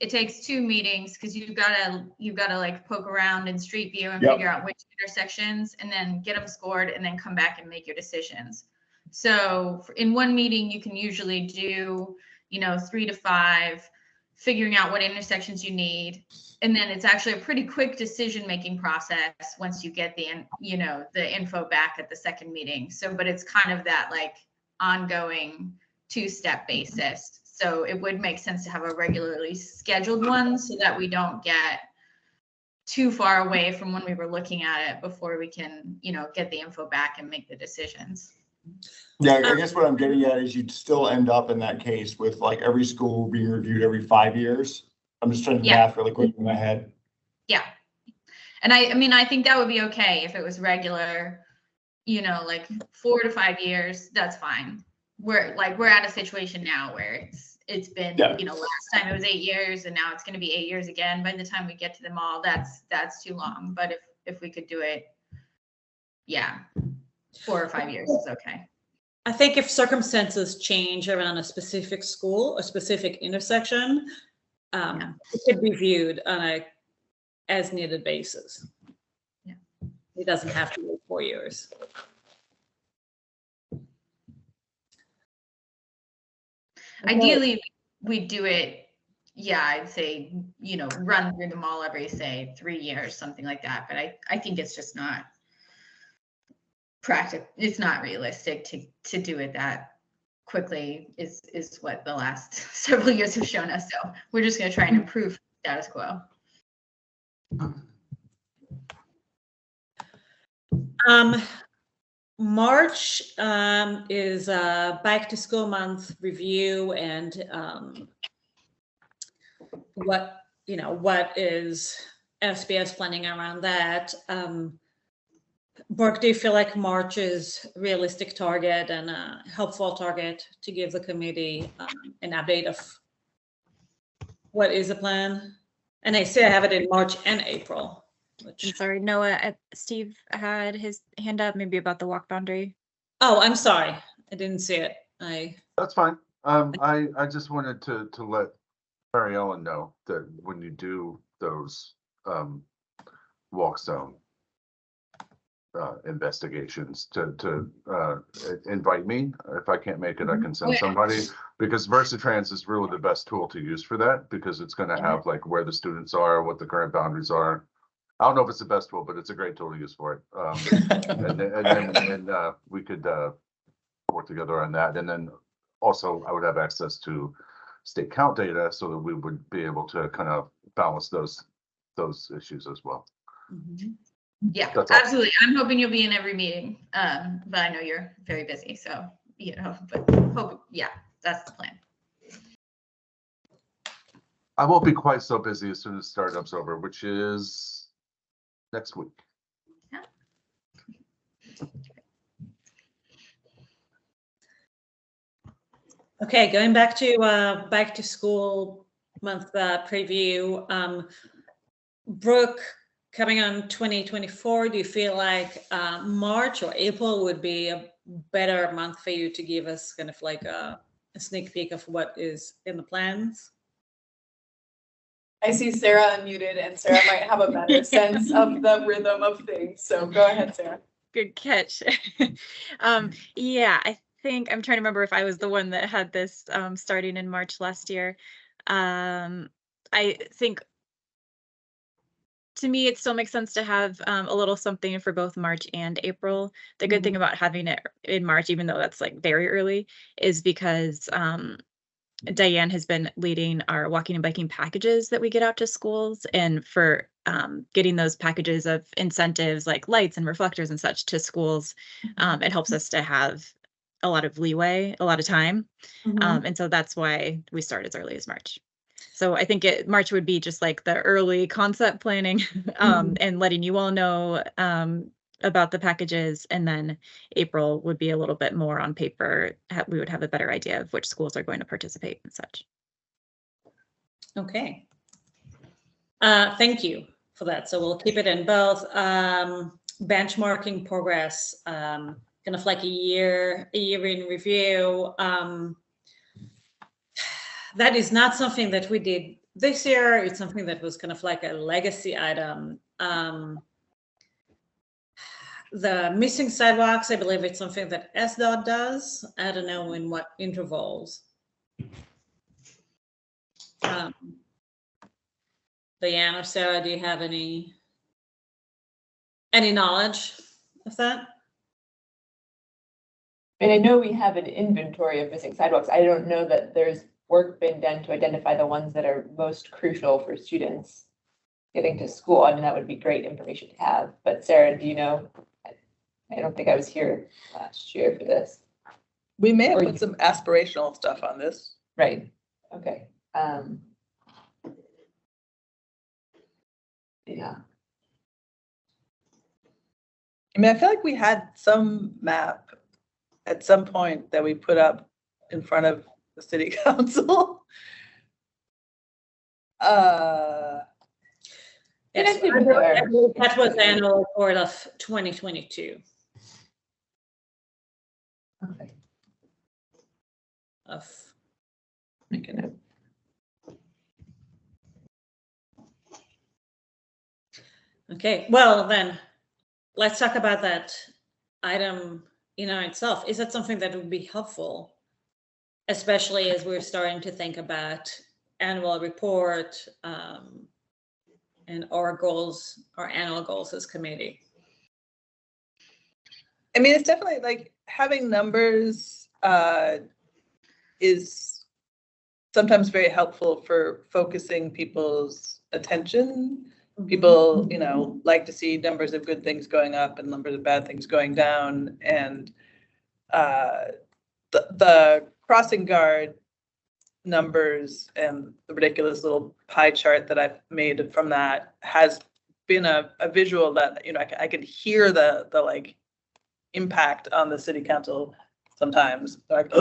2 meetings, because you've got to like poke around in Street View and figure out which intersections, and then get them scored, and then come back and make your decisions. So in one meeting, you can usually do, 3 to 5, figuring out what intersections you need. And then it's actually a pretty quick decision-making process once you get the info back at the second meeting. So, but it's kind of that like ongoing 2-step basis. So it would make sense to have a regularly scheduled one, so that we don't get too far away from when we were looking at it before we can, you know, get the info back and make the decisions. Yeah, I guess what I'm getting at is you'd still end up in that case with like every school being reviewed every 5 years. I'm just trying to math really quick in my head. Yeah. And I mean, I think that would be okay if it was regular, you know, like 4 to 5 years, that's fine. We're at a situation now where it's been, you know, last time it was 8 years and now it's going to be 8 years again. By the time we get to them all, that's too long. But if we could do it, 4 or 5 years is okay. I think if circumstances change around a specific school or specific intersection, it could be viewed on a as needed basis. Yeah. It doesn't have to be 4 years. Ideally, we do it, I'd say, you know, run through them all every, say, 3 years, something like that. But I think it's just not practical. It's not realistic to do it that quickly is what the last several years have shown us. So we're just going to try and improve status quo. March is back to school month review, and what is SBS planning around that. Brooke, do you feel like March is a realistic target and a helpful target to give the committee an update of what is the plan? And I see I have it in March and April. I'm sorry, Noah, Steve had his hand up, maybe about the walk boundary. Oh, I'm sorry. I didn't see it. That's fine. I just wanted to let Mary Ellen know that when you do those walk zone investigations to invite me. If I can't make it, I can send somebody, because Versatrans is really the best tool to use for that, because it's going to have like where the students are, what the current boundaries are. I don't know if it's the best tool, but it's a great tool to use for it. And we could work together on that. And then also I would have access to state count data so that we would be able to kind of balance those issues as well. Mm-hmm. Yeah, absolutely. I'm hoping you'll be in every meeting, but I know you're very busy. So, you know, but hope, that's the plan. I won't be quite so busy as soon as startup's over, which is next week. Yeah. Okay, going back to school month preview. Brooke, coming on 2024, do you feel like March or April would be a better month for you to give us kind of like a sneak peek of what is in the plans? I see Sarah unmuted, and Sarah might have a better sense of the rhythm of things. So go ahead, Sarah. Good catch. I think I'm trying to remember if I was the one that had this starting in March last year. I think to me, it still makes sense to have a little something for both March and April. The good thing about having it in March, even though that's like very early, is because Diane has been leading our walking and biking packages that we get out to schools, and for getting those packages of incentives like lights and reflectors and such to schools, it helps us to have a lot of leeway, a lot of time. And so that's why we start as early as March. So I think March would be just like the early concept planning and letting you all know about the packages. And then April would be a little bit more on paper. We would have a better idea of which schools are going to participate and such. Okay. Thank you for that. So we'll keep it in both. Benchmarking progress, kind of like a year in review. That is not something that we did this year. It's something that was kind of like a legacy item. The missing sidewalks, I believe it's something that SDOT does. I don't know in what intervals. Diane or Sarah, do you have any knowledge of that? And I know we have an inventory of missing sidewalks. I don't know that there's work been done to identify the ones that are most crucial for students. getting to school. I mean, that would be great information to have. But Sarah, do you know? I don't think I was here last year for this. We may have Or put you- some aspirational stuff on this. Right, okay. Yeah. I mean, I feel like we had some map at some point that we put up in front of the city council. Yes, I believe that was the annual report of 2022. Okay. Of Make a note. Okay, well then, let's talk about that item in itself. Is that something that would be helpful, especially as we're starting to think about annual report and our goals, our annual goals as committee? I mean, it's definitely like having numbers is sometimes very helpful for focusing people's attention. People, you know, like to see numbers of good things going up and numbers of bad things going down. And the crossing guard numbers and the ridiculous little pie chart that I've made from that has been a visual that, you know, I could hear the like impact on the city council sometimes. Like,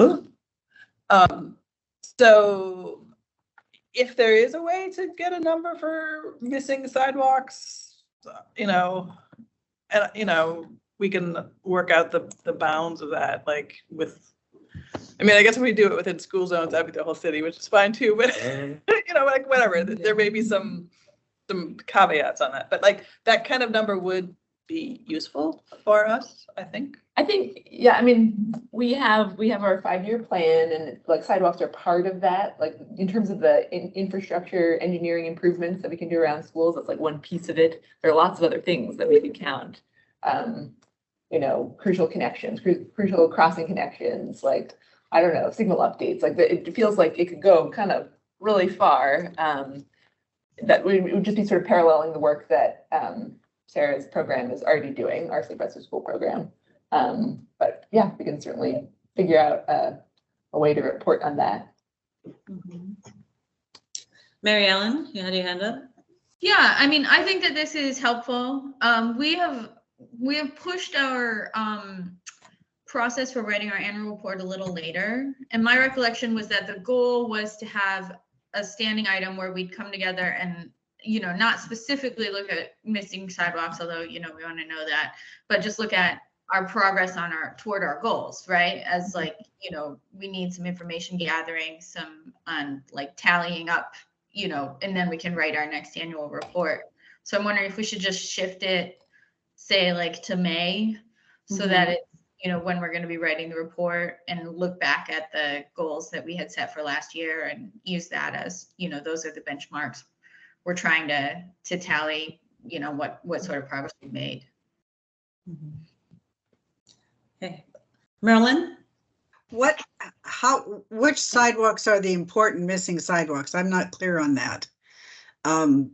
so if there is a way to get a number for missing sidewalks, you know, and you know, we can work out the bounds of that, like with, I mean, I guess if we do it within school zones, that'd be the whole city, which is fine too, but you know, like whatever, there may be some caveats on that, but like that kind of number would be useful for us, I think. I think, yeah, I mean, we have our 5-year plan, and like sidewalks are part of that. Like in terms of the infrastructure engineering improvements that we can do around schools, that's like one piece of it. There are lots of other things that we can count. You know, crucial connections, crucial crossing connections, like, I don't know, signal updates. Like it feels like it could go kind of really far. That would just be sort of paralleling the work that Sarah's program is already doing, our Safe Routes to School program. But yeah, we can certainly figure out a way to report on that. Mary Ellen, you had your hand up? Yeah, I mean, I think that this is helpful. We have pushed our process for writing our annual report a little later. And my recollection was that the goal was to have a standing item where we'd come together and, you know, not specifically look at missing sidewalks, although, you know, we want to know that, but just look at our progress on toward our goals, right? As like, you know, we need some information gathering, some on like tallying up, you know, and then we can write our next annual report. So I'm wondering if we should just shift it, say like to May, so that it's, you know, when we're going to be writing the report, and look back at the goals that we had set for last year and use that as, you know, those are the benchmarks we're trying to tally, you know, what sort of progress we made. Okay, Marilyn? Which sidewalks are the important missing sidewalks? I'm not clear on that. I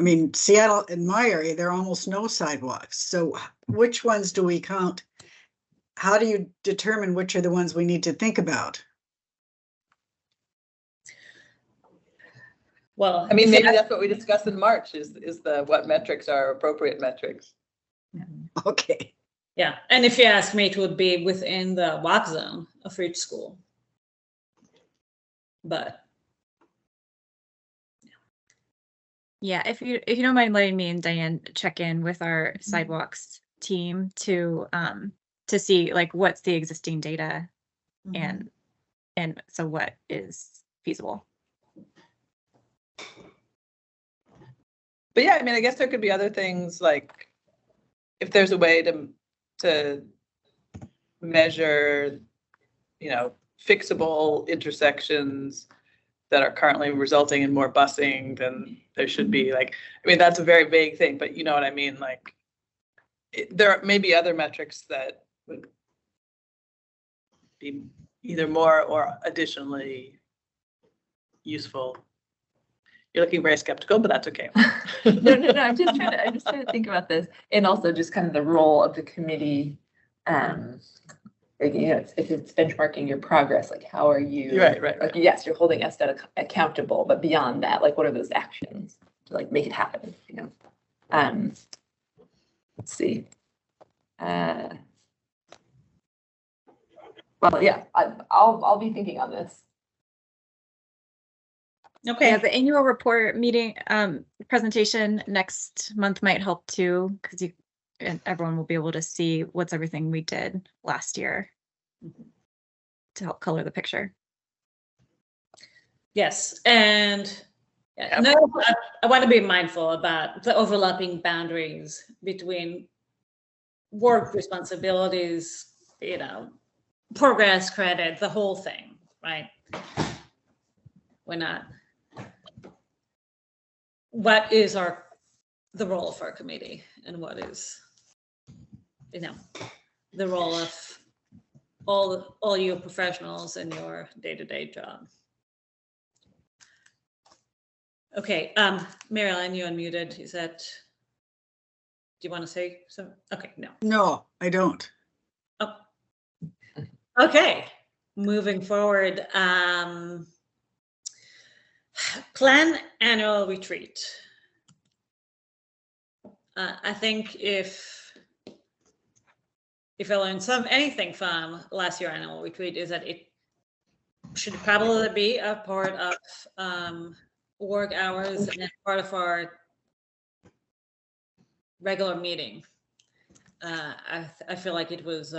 mean, Seattle, in my area, there are almost no sidewalks. So which ones do we count? How do you determine which are the ones we need to think about? Well, I mean, maybe that's what we discussed in March is what metrics are appropriate metrics. Okay. Yeah, and if you ask me, it would be within the walk zone of each school. But Yeah, if you don't mind letting me and Diane check in with our sidewalks team to see like what's the existing data and so what is feasible. But yeah, I mean, I guess there could be other things like if there's a way to measure, you know, fixable intersections that are currently resulting in more busing, then there should be like, I mean, that's a very vague thing, but you know what I mean? Like there may be other metrics that would be either more or additionally useful. You're looking very skeptical, but that's okay. No, I'm just trying to think about this, and also just kind of the role of the committee. Like, you know, if it's benchmarking your progress, like how are you? Right. Like, yes, you're holding us accountable, but beyond that, like what are those actions to like make it happen? You know, let's see. Well, yeah, I'll be thinking on this. Okay. Yeah, the annual report meeting presentation next month might help too, because you and everyone will be able to see what's everything we did last year to help color the picture. Yes, and no, I want to be mindful about the overlapping boundaries between work responsibilities, you know, progress, credit, the whole thing, right? We're not. What is the role of our committee, and what is, you know, the role of all you professionals in your day-to-day job? Okay, Marilyn, you unmuted. Is that? Do you want to say something? Okay, no. No, I don't. Oh. Okay, moving forward. Plan annual retreat. I think if I learned anything from last year's annual retreat is that it should probably be a part of work hours and part of our regular meeting. I feel like it was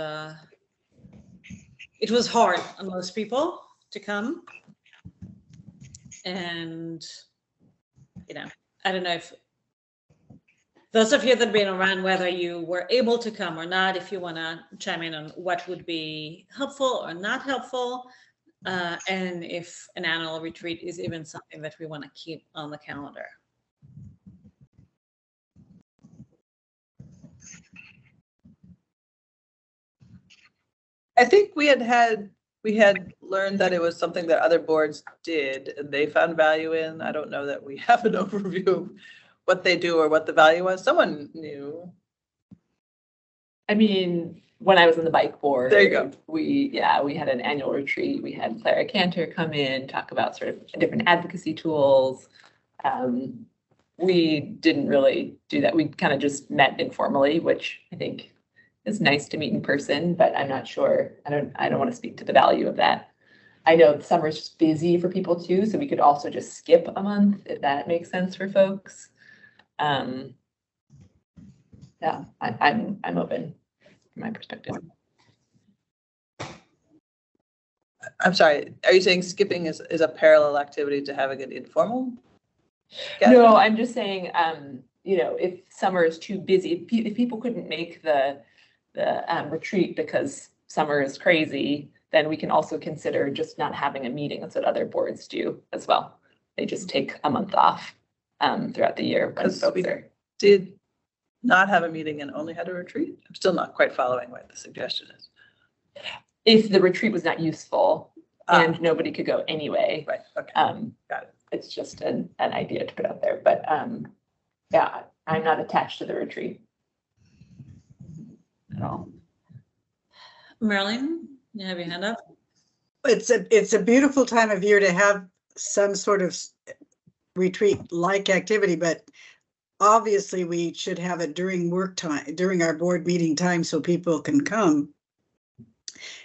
hard on most people to come. And, you know, I don't know if those of you that have been around, whether you were able to come or not, if you want to chime in on what would be helpful or not helpful, and if an annual retreat is even something that we want to keep on the calendar. I think we had learned that it was something that other boards did and they found value in. I don't know that we have an overview of what they do or what the value was. Someone knew. I mean, when I was on the bike board, there you go. We had an annual retreat. We had Clara Cantor come in, talk about sort of different advocacy tools. We didn't really do that. We kind of just met informally, which I think is nice to meet in person, but I'm not sure. I don't want to speak to the value of that. I know summer's busy for people too, so we could also just skip a month if that makes sense for folks. Yeah, I'm open from my perspective. I'm sorry, are you saying skipping is a parallel activity to having an informal? No, I'm just saying, you know, if summer is too busy, if people couldn't make the retreat because summer is crazy, then we can also consider just not having a meeting. That's what other boards do as well. They just take a month off throughout the year when folks are. Did not have a meeting and only had a retreat? I'm still not quite following what the suggestion is. If the retreat was not useful and nobody could go anyway. Right, okay, got it. It's just an idea to put out there, but yeah, I'm not attached to the retreat at all. Marilyn, you have your hand up? It's a beautiful time of year to have some sort of retreat-like activity, but obviously we should have it during work time, during our board meeting time, so people can come.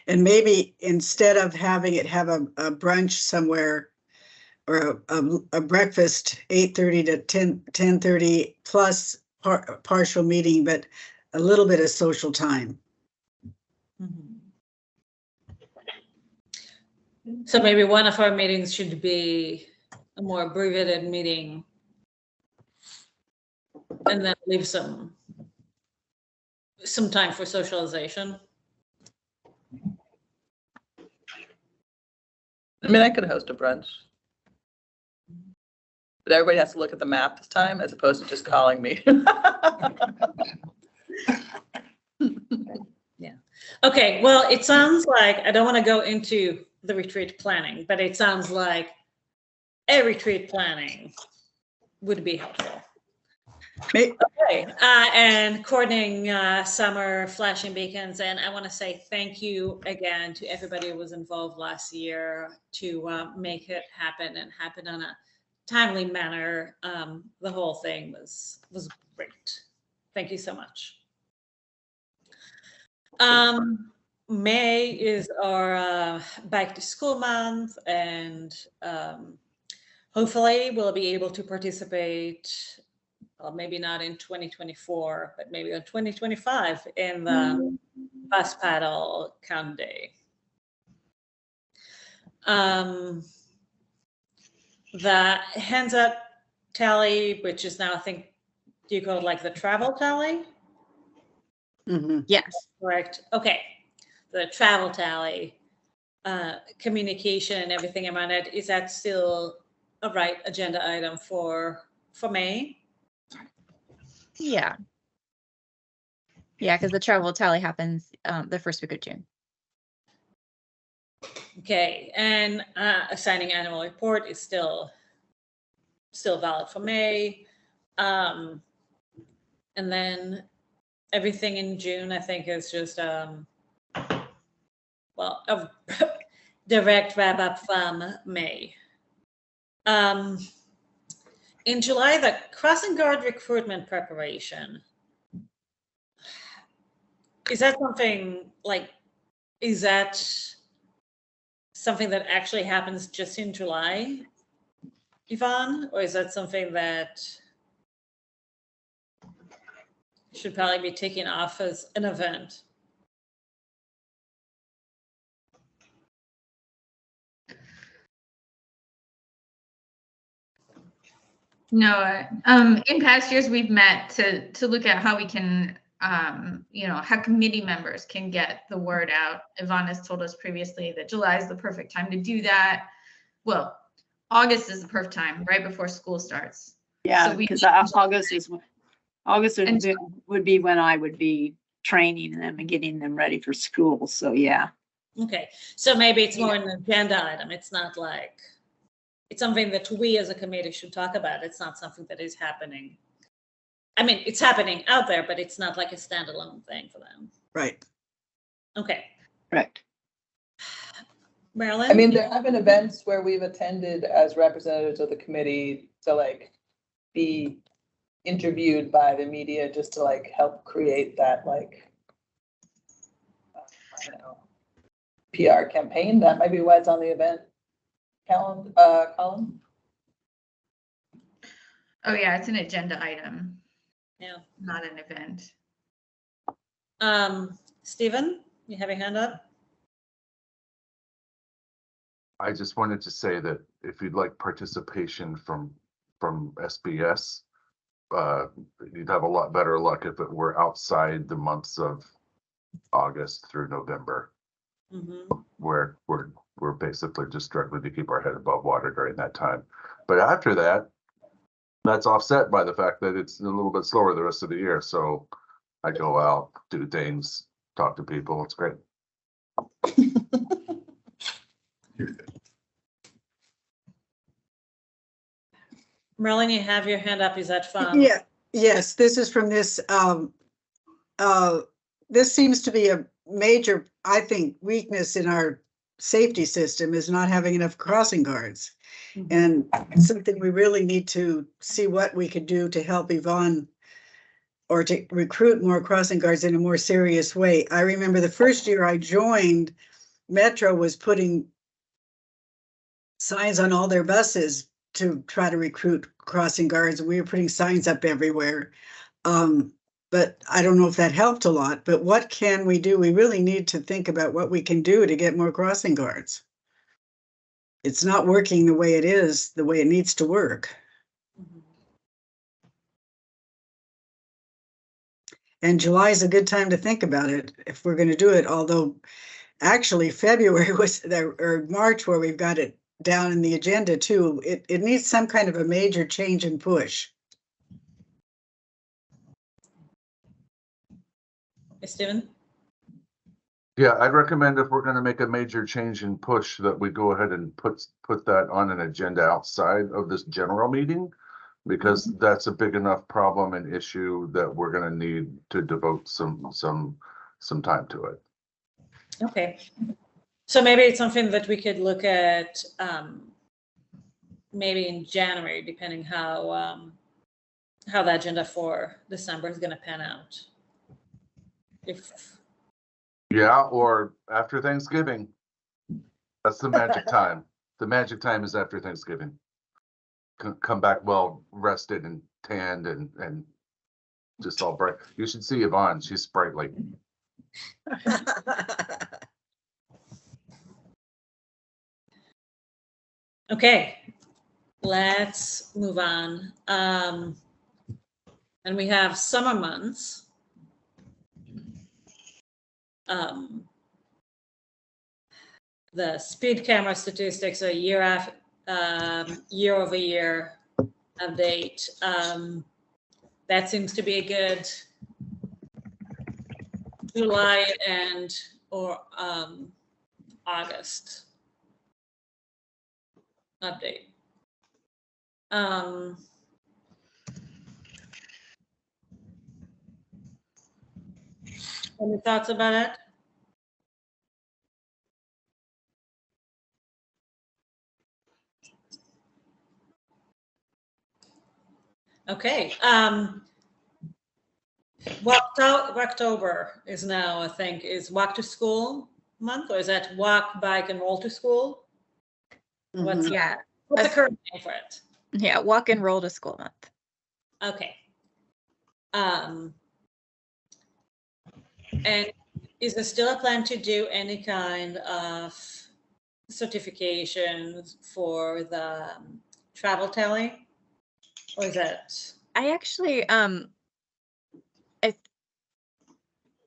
And maybe instead of having it have a brunch somewhere or a breakfast, 8:30 to 10:30 plus partial meeting, but a little bit of social time. So maybe one of our meetings should be a more abbreviated meeting and then leave some time for socialization. I mean, I could host a brunch. But everybody has to look at the map this time as opposed to just calling me. Yeah. Okay, well, it sounds like, I don't want to go into the retreat planning, but it sounds like a retreat planning would be helpful. May- Okay, and coordinating summer flashing beacons, and I want to say thank you again to everybody who was involved last year to make it happen and happen in a timely manner. The whole thing was great. Thank you so much. May is our back to school month, and hopefully we'll be able to participate. Well, maybe not in 2024, but maybe in 2025 in the bus paddle count day. The hands up tally, which is now, I think, do you call it like the travel tally? Yes. Correct. Okay. The travel tally, communication and everything around it, is that still a right agenda item for May? Yeah. Yeah, because the travel tally happens the first week of June. Okay, and assigning annual report is still valid for May. And then everything in June, I think, is just well, a direct wrap up from May. In July, the crossing guard recruitment preparation. Is that something that actually happens just in July, Yvonne? Or is that something that should probably be taken off as an event? No, in past years, we've met to look at how we can, how committee members can get the word out. Yvonne has told us previously that July is the perfect time to do that. Well, August is the perfect time, right before school starts. Yeah, So because August would be when I would be training them and getting them ready for school. So yeah. Okay, so maybe it's more an agenda item. It's not like, it's something that we as a committee should talk about. It's not something that is happening. I mean, it's happening out there, but it's not like a standalone thing for them. Right. Okay. Correct. Marilyn? I mean, there have been events where we've attended as representatives of the committee to like be interviewed by the media just to like help create that like, I don't know, PR campaign. That might be why it's on the event column. Oh yeah, it's an agenda item. Yeah. Not an event. Stephen, you have your hand up? I just wanted to say that if you'd like participation from SBS, you'd have a lot better luck if it were outside the months of August through November, where we're basically just struggling to keep our head above water during that time. But after that, that's offset by the fact that it's a little bit slower the rest of the year. So I go out, do things, talk to people. It's great. Marilyn, you have your hand up. Is that from? Yeah. Yes, this is from this. This seems to be a major, I think, weakness in our safety system is not having enough crossing guards. And it's something we really need to see what we could do to help Yvonne or to recruit more crossing guards in a more serious way. I remember the first year I joined, Metro was putting signs on all their buses to try to recruit crossing guards. We were putting signs up everywhere. But I don't know if that helped a lot, but what can we do? We really need to think about what we can do to get more crossing guards. It's not working the way it is, the way it needs to work. And July is a good time to think about it if we're going to do it, although actually February was or March where we've got it down in the agenda too. It needs some kind of a major change and push. Stephen? Yeah, I'd recommend if we're going to make a major change and push that we go ahead and put that on an agenda outside of this general meeting, Because that's a big enough problem and issue that we're gonna need to devote some time to it. Okay. So maybe it's something that we could look at maybe in January, depending how the agenda for December is going to pan out. Yeah, or after Thanksgiving. That's the magic time. The magic time is after Thanksgiving. Come back well rested and tanned and just all bright. You should see Yvonne. She's sprightly. Okay, let's move on. And we have summer months. The speed camera statistics are year-over-year update. That seems to be a good July and or August update. Any thoughts about it? Okay. October is now, I think, is Walk to School month, or is that Walk, Bike, and Roll to School? What's the current name for it? Yeah, Walk and Roll to School month. Okay. And is there still a plan to do any kind of certifications for the travel tally? Or is that? I actually I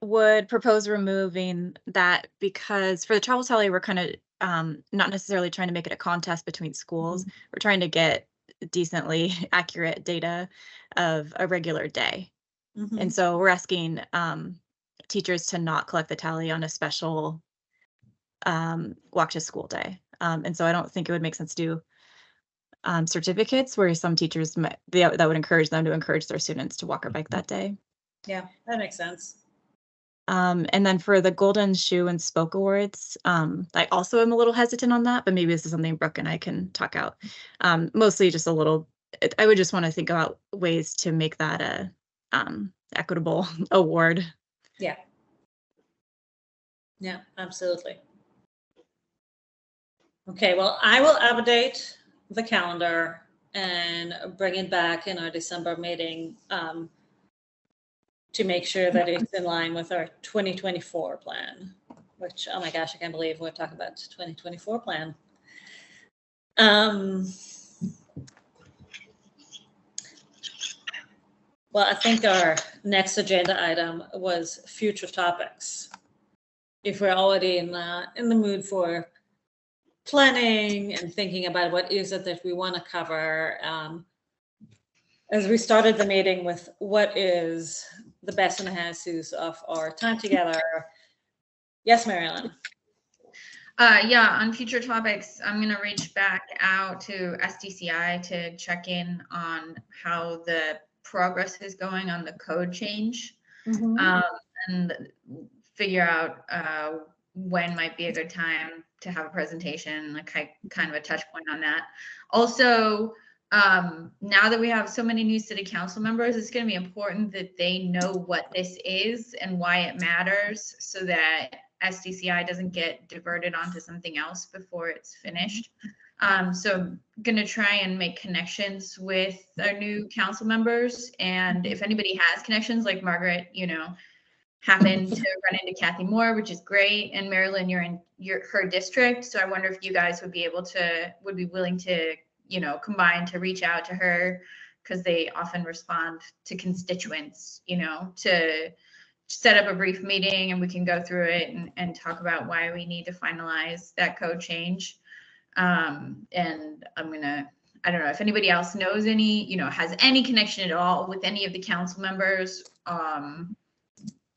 would propose removing that, because for the travel tally, we're kind of not necessarily trying to make it a contest between schools. We're trying to get decently accurate data of a regular day. And so we're asking teachers to not collect the tally on a special Walk to School day. And so I don't think it would make sense to do certificates where some teachers that would encourage them to encourage their students to walk or bike that day. Yeah, that makes sense. And then for the Golden Shoe and Spoke Awards, I also am a little hesitant on that, but maybe this is something Brooke and I can talk out. Mostly just a little, I would just want to think about ways to make that a equitable award. Yeah. Yeah, absolutely. Okay, well, I will update the calendar and bring it back in our December meeting to make sure that it's in line with our 2024 plan, which, oh my gosh, I can't believe we're talking about 2024 plan. Well, I think our next agenda item was future topics. If we're already in the mood for planning and thinking about what is it that we want to cover, as we started the meeting with what is the best and highest use of our time together. Yes, Marilyn. Yeah, on future topics, I'm going to reach back out to SDCI to check in on how the progress is going on the code change, and figure out when might be a good time to have a presentation, like kind of a touch point on that. Also, now that we have so many new city council members, it's going to be important that they know what this is and why it matters, so that SDCI doesn't get diverted onto something else before it's finished. So I'm going to try and make connections with our new council members. And if anybody has connections, like Margaret, happened to run into Kathy Moore, which is great. And Marilyn, you're in her district. So I wonder if you guys would be willing to, combine to reach out to her, because they often respond to constituents, to set up a brief meeting and we can go through it and talk about why we need to finalize that code change. And I don't know if anybody else knows any, has any connection at all with any of the council members.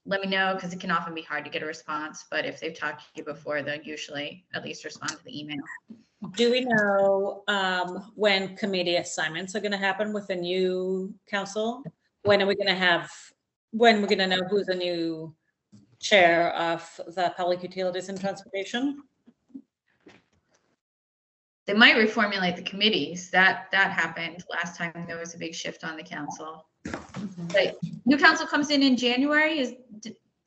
Let me know, because it can often be hard to get a response, but if they've talked to you before, they'll usually at least respond to the email. Do we know when committee assignments are going to happen with the new council? When are we going to have, when we're going to know who's the new chair of the Public Utilities and Transportation? They might reformulate the committees. That happened last time there was a big shift on the council. But new council comes in January. Is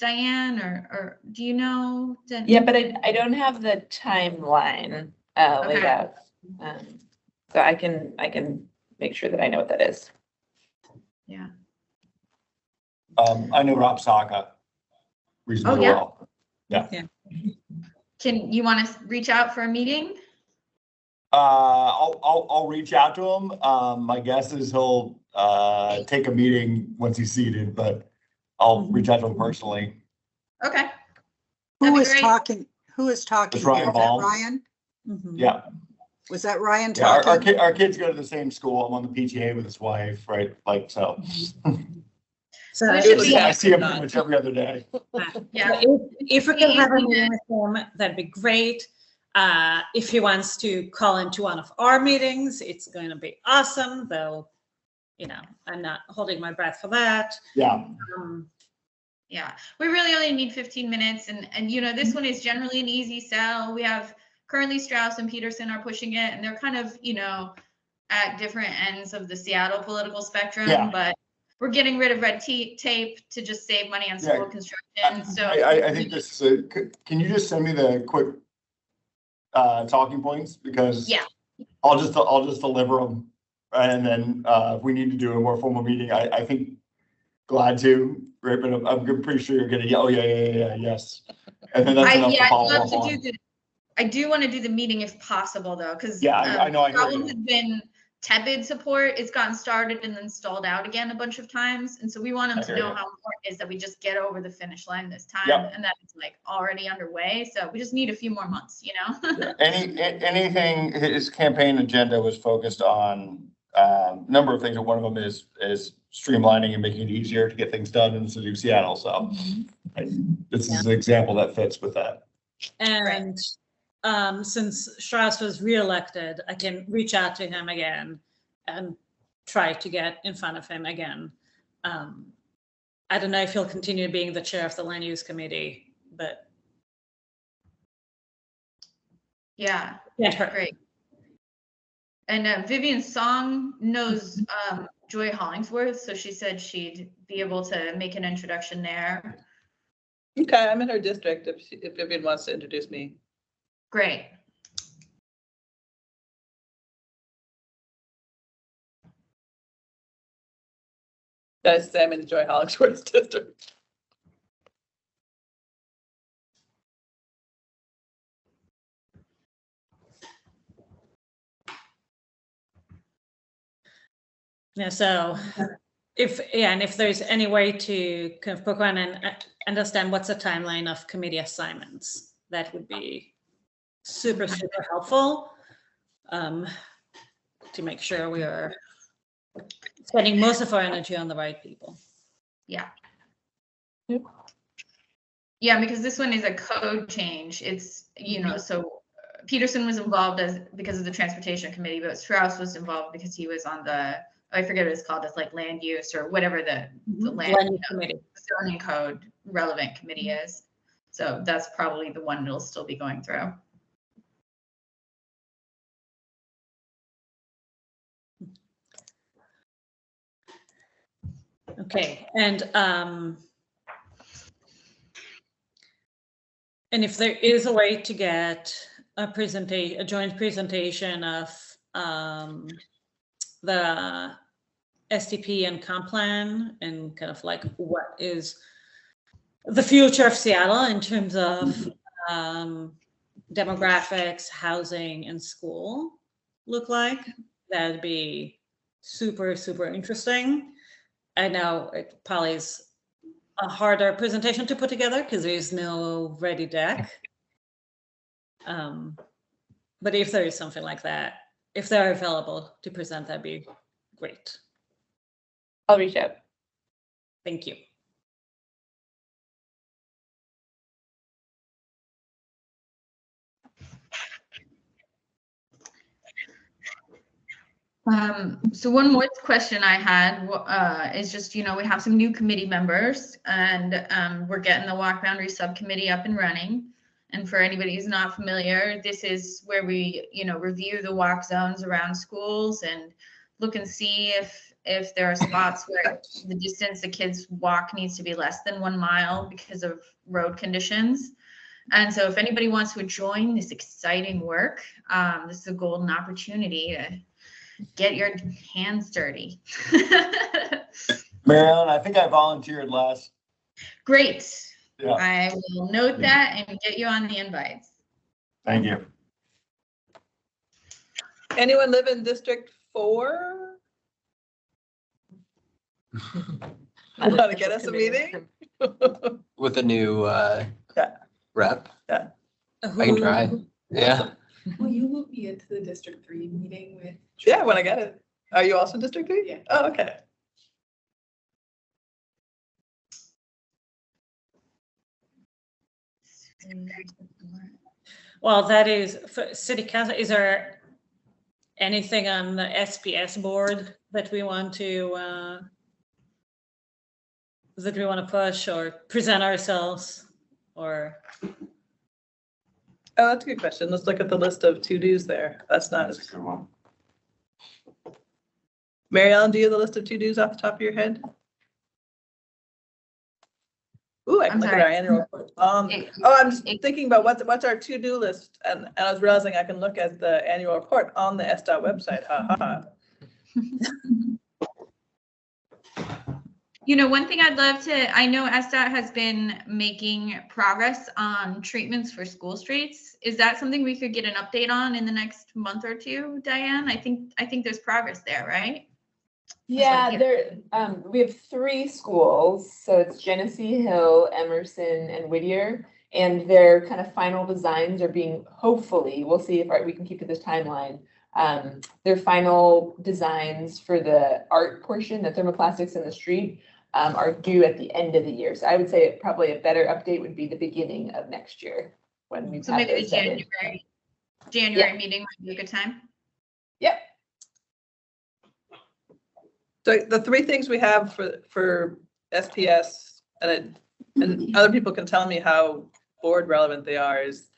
Diane or do you know? Yeah, but I don't have the timeline laid Okay. out. So I can make sure that I know what that is. Yeah. I know Rob Saka reasonably yeah? well. Yeah. Can you want to reach out for a meeting? I'll reach out to him. My guess is he'll take a meeting once he's seated, but I'll reach out to him personally. Okay. Who is talking? Who is talking? It's Ryan Is that Baum. Ryan? Yeah. Was that Ryan Yeah, talking? our kids go to the same school. I'm on the PTA with his wife, right? Like, so. So it should be- I see him pretty much every other day. Yeah. If we can have a meeting with him, that'd be great. If he wants to call into one of our meetings, it's going to be awesome, though, you know, I'm not holding my breath for that. Yeah. Yeah, we really only need 15 minutes and you know, this one is generally an easy sell. We have currently Strauss and Peterson are pushing it and they're kind of, you know, at different ends of the Seattle political spectrum, Yeah. but we're getting rid of red tape to just save money on school construction. So I think this is can you just send me the quick talking points? Because yeah, I'll just deliver them. And then if we need to do a more formal meeting, I think glad to, right? But I'm pretty sure you're gonna, yes. And then that's enough to I'd follow love up to on. I do want to do the meeting if possible though, because Yeah, I know, I hear problem you. has been tepid support. It's gotten started and then stalled out again a bunch of times. And so we want them I to hear know you. how important it is that we just get over the finish line this time Yep. and that it's like already underway. So we just need a few more months, you know? Anything, his campaign agenda was focused on number of things, and one of them is streamlining and making it easier to get things done in the city of Seattle. So this is an example that fits with that. And since Strauss was reelected, I can reach out to him again and try to get in front of him again. I don't know if he'll continue being the chair of the land use committee, but Yeah, can't hurt. great. And Vivian Song knows Joy Hollingsworth, so she said she'd be able to make an introduction there. Okay, I'm in her district if Vivian wants to introduce me. Great. Guys, I'm in Joy Hollingsworth's district. Yeah, so if there's any way to kind of poke around and understand what's the timeline of committee assignments, that would be super helpful to make sure we are spending most of our energy on the right people. Yeah. Yeah, because this one is a code change. It's, you know, so Peterson was involved because of the transportation committee, but Strauss was involved because he was on the, I forget what it's called, it's like land use or whatever the land Land use committee. zoning code relevant committee is. So that's probably the one it'll still be going through. Okay, and if there is a way to get a joint presentation of the STP and comp plan and kind of like what is the future of Seattle in terms of demographics, housing, and school look like, that'd be super interesting. I know it probably is a harder presentation to put together because there is no ready deck. But if there is something like that, if they're available to present, that'd be great. I'll reach out. Thank you. So one more question I had is just, we have some new committee members and we're getting the Walk Boundary Subcommittee up and running. And for anybody who's not familiar, this is where we, review the walk zones around schools and look and see if there are spots where the distance the kids walk needs to be less than 1 mile because of road conditions. And so if anybody wants to join this exciting work, this is a golden opportunity to get your hands dirty. Mary Ellen, I think I volunteered last. Great. Yeah. I will note that and get you on the invites. Thank you. Anyone live in District 4? Want to get us a meeting? With a new rep. Yeah. I can try. Yeah. Will you loop me into the District 3 meeting with? Yeah, when I get it. Are you also District 3? Yeah. Oh, okay. Well, that is for city council. Is there anything on the SPS board that we want to push or present ourselves or? Oh, that's a good question. Let's look at the list of to-dos there. That's not. That's a good one. Mary Ellen, do you have the list of to-dos off the top of your head? Ooh, I can I'm look at sorry. our annual report. I'm just thinking about what's our to-do list, and I was realizing I can look at the annual report on the SDOT website. Ha ha. One thing I'd love to, I know SDOT has been making progress on treatments for school streets. Is that something we could get an update on in the next month or two, Diane? I think there's progress there, right? Yeah, we have 3 schools, so it's Genesee Hill, Emerson, and Whittier, and their kind of final designs are being, hopefully, we'll see if we can keep to this timeline. Their final designs for the art portion, the thermoplastics in the street, are due at the end of the year. So I would say probably a better update would be the beginning of next year when we've So had maybe the those vetted. January meeting might be a good time. Yep. So the 3 things we have for SPS, and other people can tell me how board relevant they are, is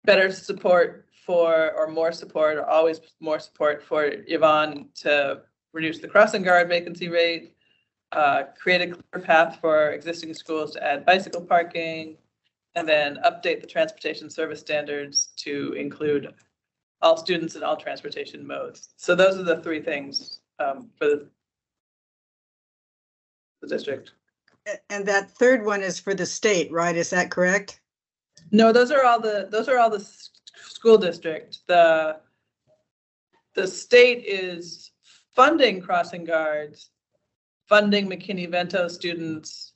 better support for, or more support, or always more support for Yvonne to reduce the crossing guard vacancy rate, create a clear path for existing schools to add bicycle parking, and then update the transportation service standards to include all students in all transportation modes. So those are the 3 things for the district. And that third one is for the state, right? Is that correct? No, those are all the school district. The state is funding crossing guards, funding McKinney-Vento students,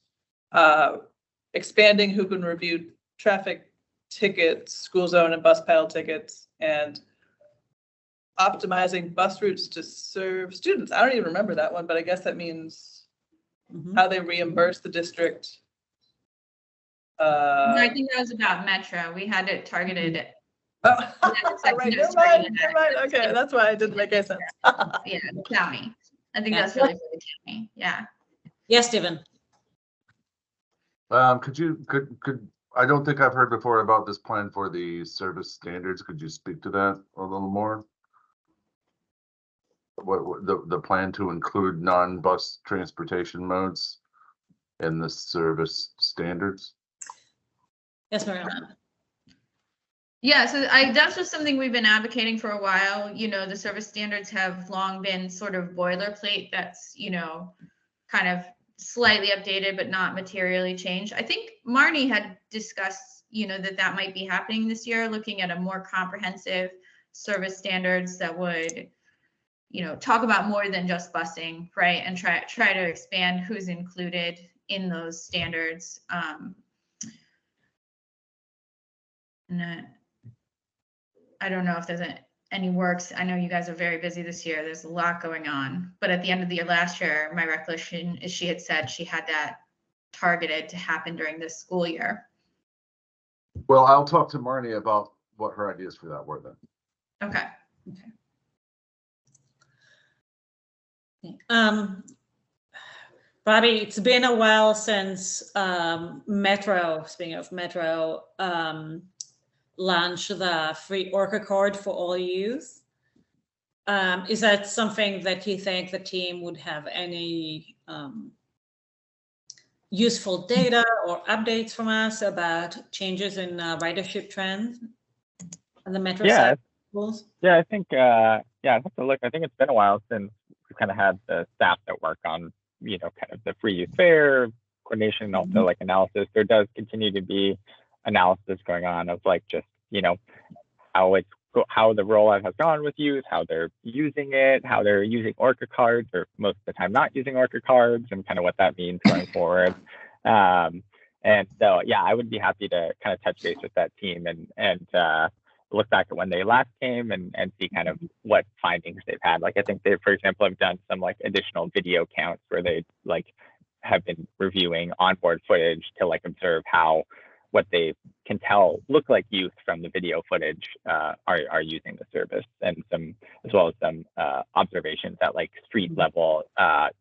expanding who can review traffic tickets, school zone and bus pile tickets, and optimizing bus routes to serve students. I don't even remember that one, but I guess that means how they reimburse the district. I think that was about Metro. We had it targeted. Oh, right, never mind. Okay, that's why it didn't make any sense. Yeah, the county. I think that's really for the county. Yeah. Yes, Stephen. Could I don't think I've heard before about this plan for the service standards. Could you speak to that a little more? What the plan to include non-bus transportation modes in the service standards? Yes, Mariana. Yeah, so that's just something we've been advocating for a while. The service standards have long been sort of boilerplate that's, kind of slightly updated, but not materially changed. I think Marnie had discussed, that might be happening this year, looking at a more comprehensive service standards that would, talk about more than just busing, right? And try to expand who's included in those standards. And I don't know if there's any works. I know you guys are very busy this year. There's a lot going on. But at the end of the year last year, my recollection is she had said she had that targeted to happen during this school year. Well, I'll talk to Marnie about what her ideas for that were then. Okay. Bobby, it's been a while since Metro, speaking of Metro, launched the free Orca card for all youth. Is that something that you think the team would have any useful data or updates from us about changes in ridership trends on the Metro side of schools? Yeah, I think, I'd have to look. I think it's been a while since we've kind of had the staff that work on, kind of the free youth fair coordination and also like analysis. There does continue to be analysis going on of like just, how the rollout has gone with youth, how they're using it, how they're using Orca cards, or most of the time not using Orca cards, and kind of what that means going forward. And so, I would be happy to kind of touch base with that team and look back at when they last came and see kind of what findings they've had. Like I think they, for example, have done some like additional video counts where they like have been reviewing onboard footage to like observe how what they can tell look like youth from the video footage are using the service, and some as well as some observations at like street level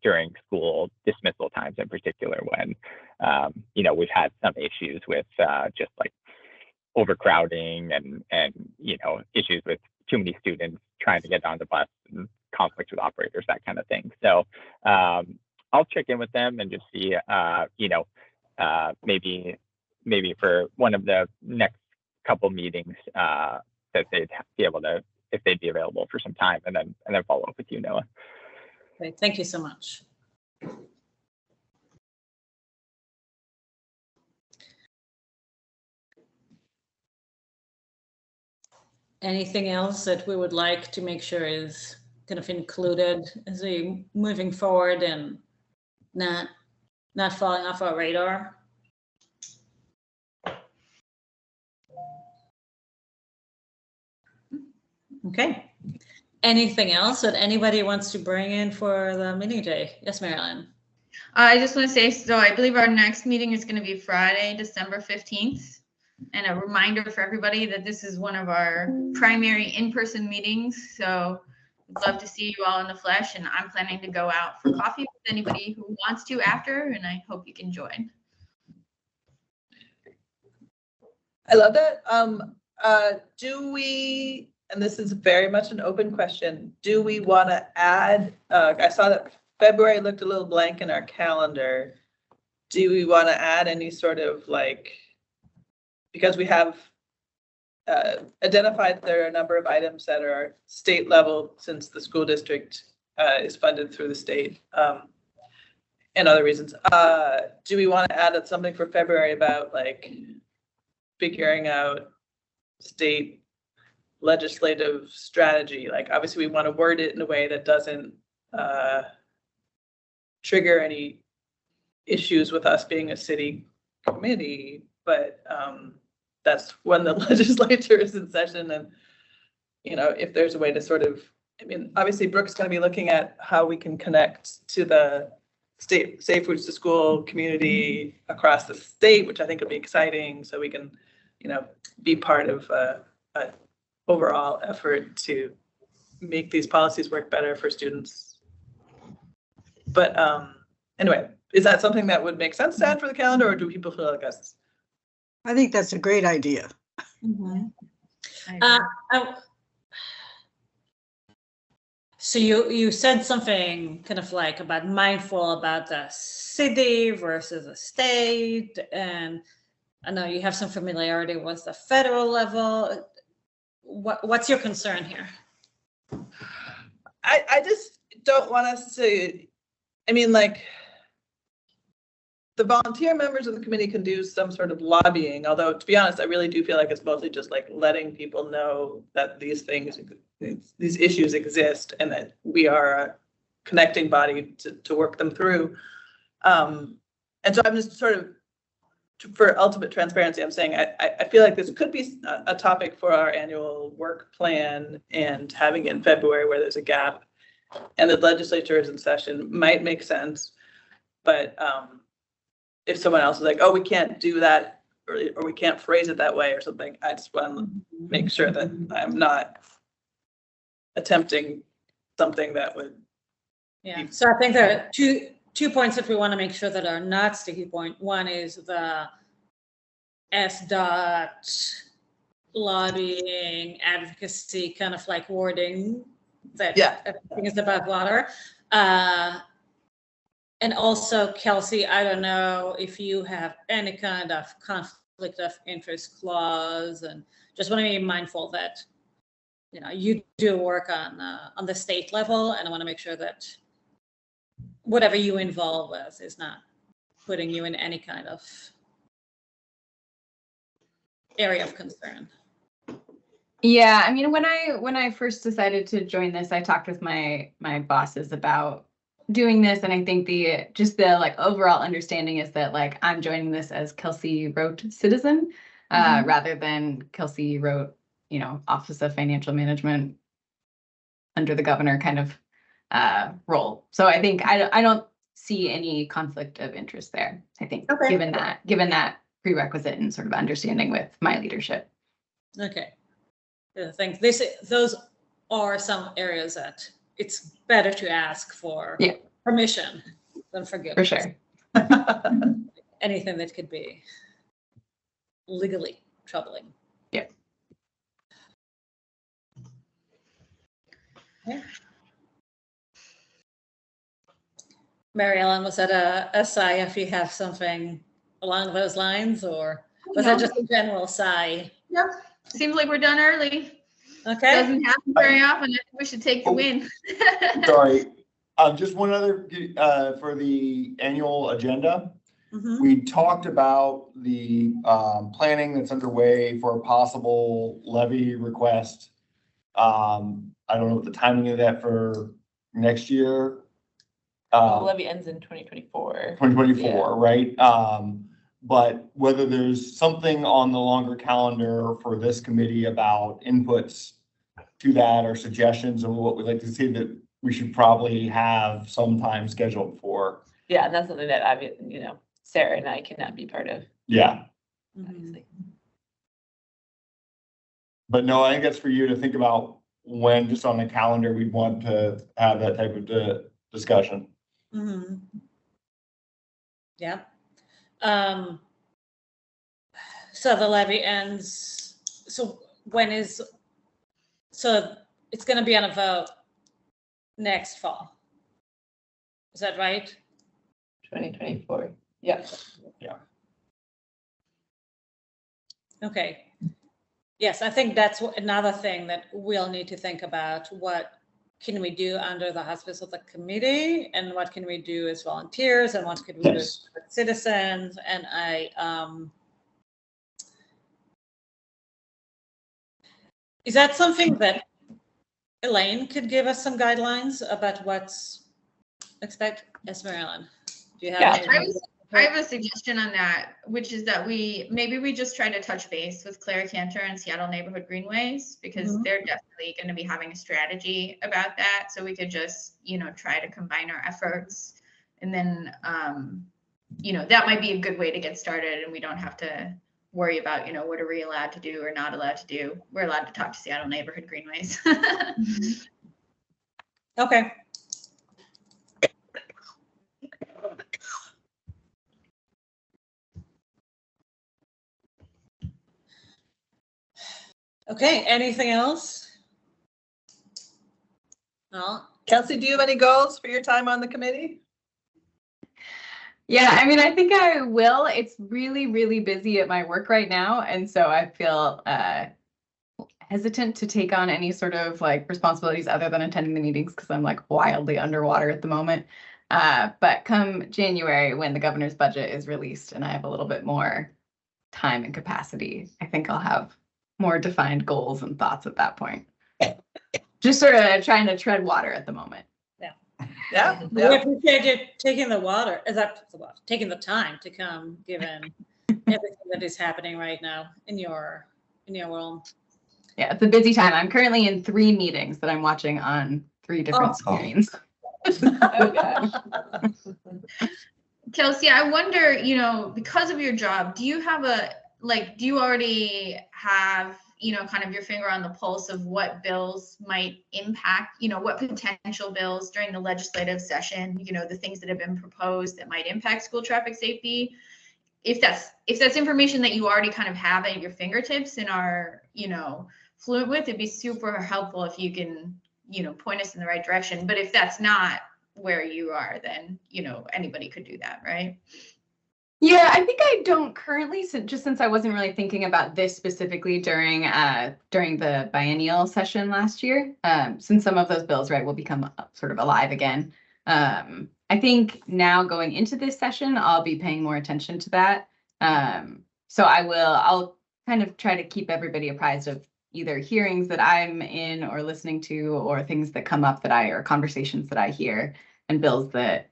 during school dismissal times in particular, when we've had some issues with just like overcrowding and issues with too many students trying to get on the bus and conflicts with operators, that kind of thing. So I'll check in with them and just see maybe for one of the next couple meetings that they'd be able to, if they'd be available for some time, and then follow up with you, Noah. Great, thank you so much. Anything else that we would like to make sure is kind of included as we moving forward and not falling off our radar? Okay. Anything else that anybody wants to bring in for the meeting day? Yes, Marilyn. I just want to say, so I believe our next meeting is going to be Friday, December 15th. And a reminder for everybody that this is one of our primary in-person meetings. So I'd love to see you all in the flesh, and I'm planning to go out for coffee with anybody who wants to after, and I hope you can join. I love that. Do we, and this is very much an open question, do we want to add, I saw that February looked a little blank in our calendar. Do we want to add any sort of like, because we have identified there are a number of items that are state level, since the school district is funded through the state, and other reasons. Do we want to add something for February about like figuring out state legislative strategy? Like obviously we want to word it in a way that doesn't trigger any issues with us being a city committee, but that's when the legislature is in session. And if there's a way to sort of, obviously Brooke's going to be looking at how we can connect to the state Safe Routes to School community across the state, which I think will be exciting, so we can be part of an overall effort to make these policies work better for students. But anyway, is that something that would make sense to add for the calendar, or do people feel like us? I think that's a great idea. Mm-hmm. So you said something kind of like about mindful about the city versus the state, and I know you have some familiarity with the federal level. What's your concern here? I just don't want us to, the volunteer members of the committee can do some sort of lobbying, although to be honest, I really do feel like it's mostly just like letting people know that these issues exist and that we are a connecting body to work them through. And so I'm just sort of, for ultimate transparency, I'm saying I feel like this could be a topic for our annual work plan, and having it in February where there's a gap and the legislature is in session might make sense. But if someone else is like, oh, we can't do that, or we can't phrase it that way or something, I just want to make sure that I'm not attempting something that would Yeah, so I think there are two points that we want to make sure that are not sticky point. One is the S-dot lobbying, advocacy kind of like wording that everything is above water. And also, Kelsey, I don't know if you have any kind of conflict of interest clause, and just want to be mindful that, you know, you do work on the state level, and I want to make sure that whatever you involve with is not putting you in any kind of area of concern. Yeah, I mean, when I first decided to join this, I talked with my bosses about doing this, and I think the like overall understanding is that like I'm joining this as Kelsey Rote citizen, rather than Kelsey Rote, you know, Office of Financial Management under the governor kind of role. So I think I don't see any conflict of interest there. I think given that prerequisite and sort of understanding with my leadership. Okay. I think those are some areas that it's better to ask for permission than forgiveness. For sure. Anything that could be legally troubling. Yeah. Okay. Mary Ellen, was that a sigh if you have something along those lines, or was that just a general sigh? Yep. Seems like we're done early. Okay. Doesn't happen very often. I think we should take the win. Sorry, just one other, for the annual agenda. We talked about the planning that's underway for a possible levy request. I don't know what the timing of that for next year. The levy ends in 2024. 2024, right? But whether there's something on the longer calendar for this committee about inputs to that or suggestions of what we'd like to see, that we should probably have some time scheduled for. Yeah, and that's something that you know, Sarah and I cannot be part of. Yeah. Obviously. But no, I think that's for you to think about when, just on the calendar, we'd want to have that type of discussion. Yeah. So the levy ends, so it's going to be on a vote next fall. Is that right? 2024. Yeah. Yeah. Okay. Yes, I think that's another thing that we'll need to think about. What can we do under the auspices of the committee, and what can we do as volunteers, and what could we do as citizens? And is that something that Elaine could give us some guidelines about what's expected? Yes, Marilyn, do you have any? I have a suggestion on that, which is that maybe we just try to touch base with Claire Cantor and Seattle Neighborhood Greenways, because they're definitely going to be having a strategy about that. So we could just, you know, try to combine our efforts, and then, you know, that might be a good way to get started, and we don't have to worry about, you know, what are we allowed to do or not allowed to do. We're allowed to talk to Seattle Neighborhood Greenways. Okay. Okay, anything else? No. Kelsey, do you have any goals for your time on the committee? Yeah, I mean, I think I will. It's really, really busy at my work right now. And so I feel hesitant to take on any sort of like responsibilities other than attending the meetings, because I'm like wildly underwater at the moment. But come January, when the governor's budget is released and I have a little bit more time and capacity, I think I'll have more defined goals and thoughts at that point. Just sort of trying to tread water at the moment. Yeah. We appreciate you taking taking the time to come, given everything that is happening right now in your world. Yeah, it's a busy time. I'm currently in 3 meetings that I'm watching on 3 different screens. Oh gosh. Kelsey, I wonder, you know, because of your job, do you already have you know, kind of your finger on the pulse of what bills might impact, you know, what potential bills during the legislative session, you know, the things that have been proposed that might impact school traffic safety. If that's information that you already kind of have at your fingertips and are, you know, fluent with, it'd be super helpful if you can, you know, point us in the right direction. But if that's not where you are, then, you know, anybody could do that, right? Yeah, I think I don't currently, just since I wasn't really thinking about this specifically during the biennial session last year, since some of those bills, right, will become sort of alive again. I think now going into this session, I'll be paying more attention to that. So I'll kind of try to keep everybody apprised of either hearings that I'm in or listening to, or things that come up or conversations that I hear, and bills that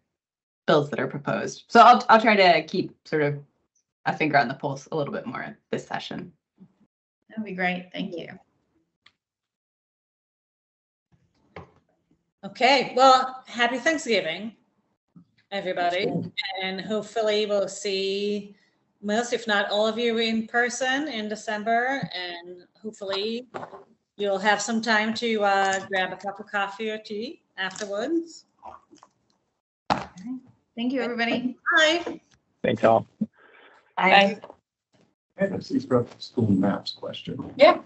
are proposed. So I'll try to keep sort of a finger on the pulse a little bit more this session. That'd be great. Thank you. Okay, well, happy Thanksgiving, everybody. And hopefully we'll see most, if not all of you in person in December. And hopefully you'll have some time to grab a cup of coffee or tea afterwards. Thank you, everybody. Bye. Thanks all. Bye. I have a school maps question. Yeah.